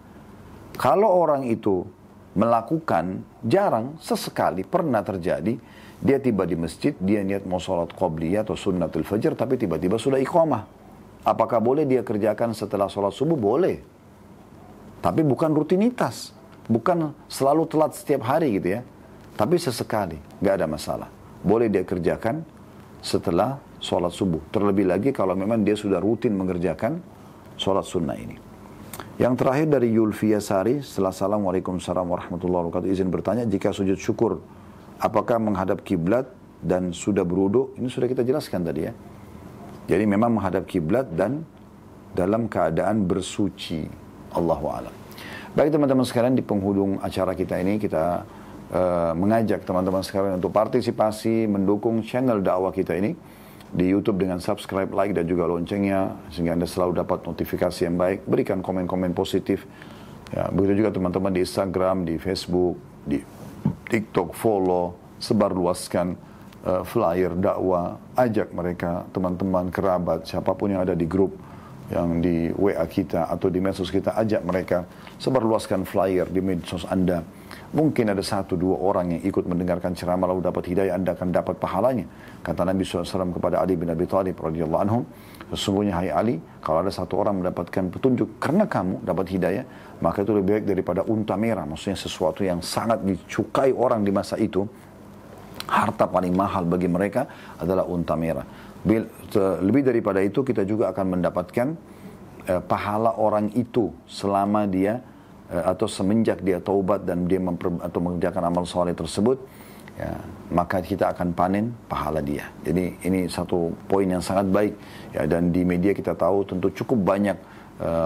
Kalau orang itu melakukan jarang, sesekali pernah terjadi, dia tiba di masjid, dia niat mau sholat qobliyah atau sunnatul fajr, tapi tiba-tiba sudah iqamah. Apakah boleh dia kerjakan setelah sholat subuh? Boleh. Tapi bukan rutinitas. Bukan selalu telat setiap hari gitu ya. Tapi sesekali, nggak ada masalah. boleh dia kerjakan setelah sholat subuh. Terlebih lagi kalau memang dia sudah rutin mengerjakan sholat sunnah ini. Yang terakhir dari Yulfia Sari, setelah Assalamualaikum warahmatullahi wabarakatuh, izin bertanya, jika sujud syukur, apakah menghadap kiblat dan sudah berwudu? Ini sudah kita jelaskan tadi ya. Jadi memang menghadap kiblat dan dalam keadaan bersuci. Allahu a'lam. Baik teman-teman sekalian, di penghujung acara kita ini kita mengajak teman-teman sekalian untuk partisipasi, mendukung channel dakwah kita ini di YouTube dengan subscribe, like, dan juga loncengnya, sehingga Anda selalu dapat notifikasi yang baik. Berikan komen-komen positif. Ya, begitu juga teman-teman di Instagram, di Facebook, di TikTok, follow, sebarluaskan flyer dakwah, ajak mereka, teman-teman, kerabat, siapapun yang ada di grup, yang di WA kita atau di medsos kita, ajak mereka, sebarluaskan flyer di medsos Anda. Mungkin ada 1-2 orang yang ikut mendengarkan ceramah lalu dapat hidayah, Anda akan dapat pahalanya. Kata Nabi SAW kepada Ali bin Abi Thalib radhiyallahu anhu, sesungguhnya hai Ali, kalau ada 1 orang mendapatkan petunjuk karena kamu dapat hidayah, maka itu lebih baik daripada unta merah. Maksudnya sesuatu yang sangat dicukai orang di masa itu. Harta paling mahal bagi mereka adalah unta merah. Lebih daripada itu, kita juga akan mendapatkan pahala orang itu selama dia atau semenjak dia taubat dan dia atau mengerjakan amal soleh tersebut, ya, maka kita akan panen pahala dia. Jadi ini satu poin yang sangat baik ya, dan di media kita tahu tentu cukup banyak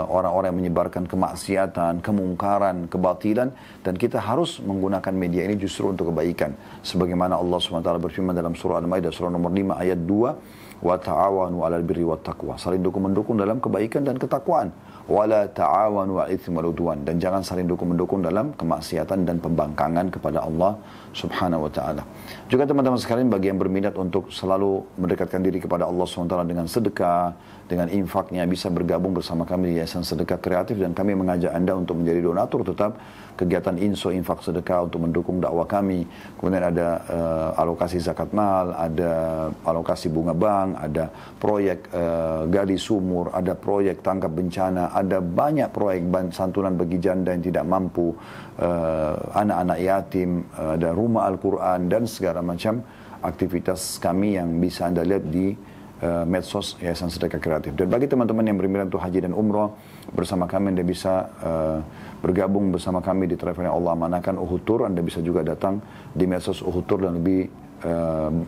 orang-orang yang menyebarkan kemaksiatan, kemungkaran, kebatilan, dan kita harus menggunakan media ini justru untuk kebaikan. Sebagaimana Allah SWT berfirman dalam surah Al-Maidah surah nomor 5 ayat 2, wa ta'awanu 'alal birri wat taqwa. Saling dukung-mendukung dalam kebaikan dan ketakwaan. Wala ta'awanu 'alal itsmi wal 'udwan, dan jangan saling dukung-mendukung dalam kemaksiatan dan pembangkangan kepada Allah Subhanahu wa taala. Juga teman-teman sekalian, bagi yang berminat untuk selalu mendekatkan diri kepada Allah SWT dengan sedekah, dengan infaknya, bisa bergabung bersama kami di Yayasan Sedekah Kreatif, dan kami mengajak Anda untuk menjadi donatur tetap kegiatan infak sedekah untuk mendukung dakwah kami. Kemudian ada alokasi zakat mal, ada alokasi bunga bank, ada proyek gali sumur, ada proyek tangkap bencana, ada banyak proyek santunan bagi janda yang tidak mampu, anak-anak yatim, ada rumah Al-Quran, dan segala macam aktivitas kami yang bisa Anda lihat di medsos Yayasan Sedekah Kreatif. Dan bagi teman-teman yang berminat untuk haji dan umroh bersama kami, Anda bisa bergabung bersama kami di travel yang Allah amanahkan, Uhud Tour. Anda bisa juga datang di medsos Uhud Tour, dan lebih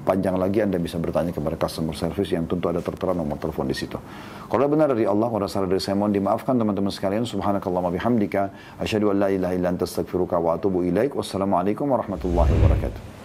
panjang lagi Anda bisa bertanya kepada customer service yang tentu ada tertera nomor telepon di situ. Kalau benar dari Allah, kalau salah dari saya, mohon dimaafkan teman-teman sekalian. Subhanakallahumma bihamdika, asyhadu an la ilaha illa anta astaghfiruka wa atubu ilaik. Wassalamualaikum warahmatullahi wabarakatuh.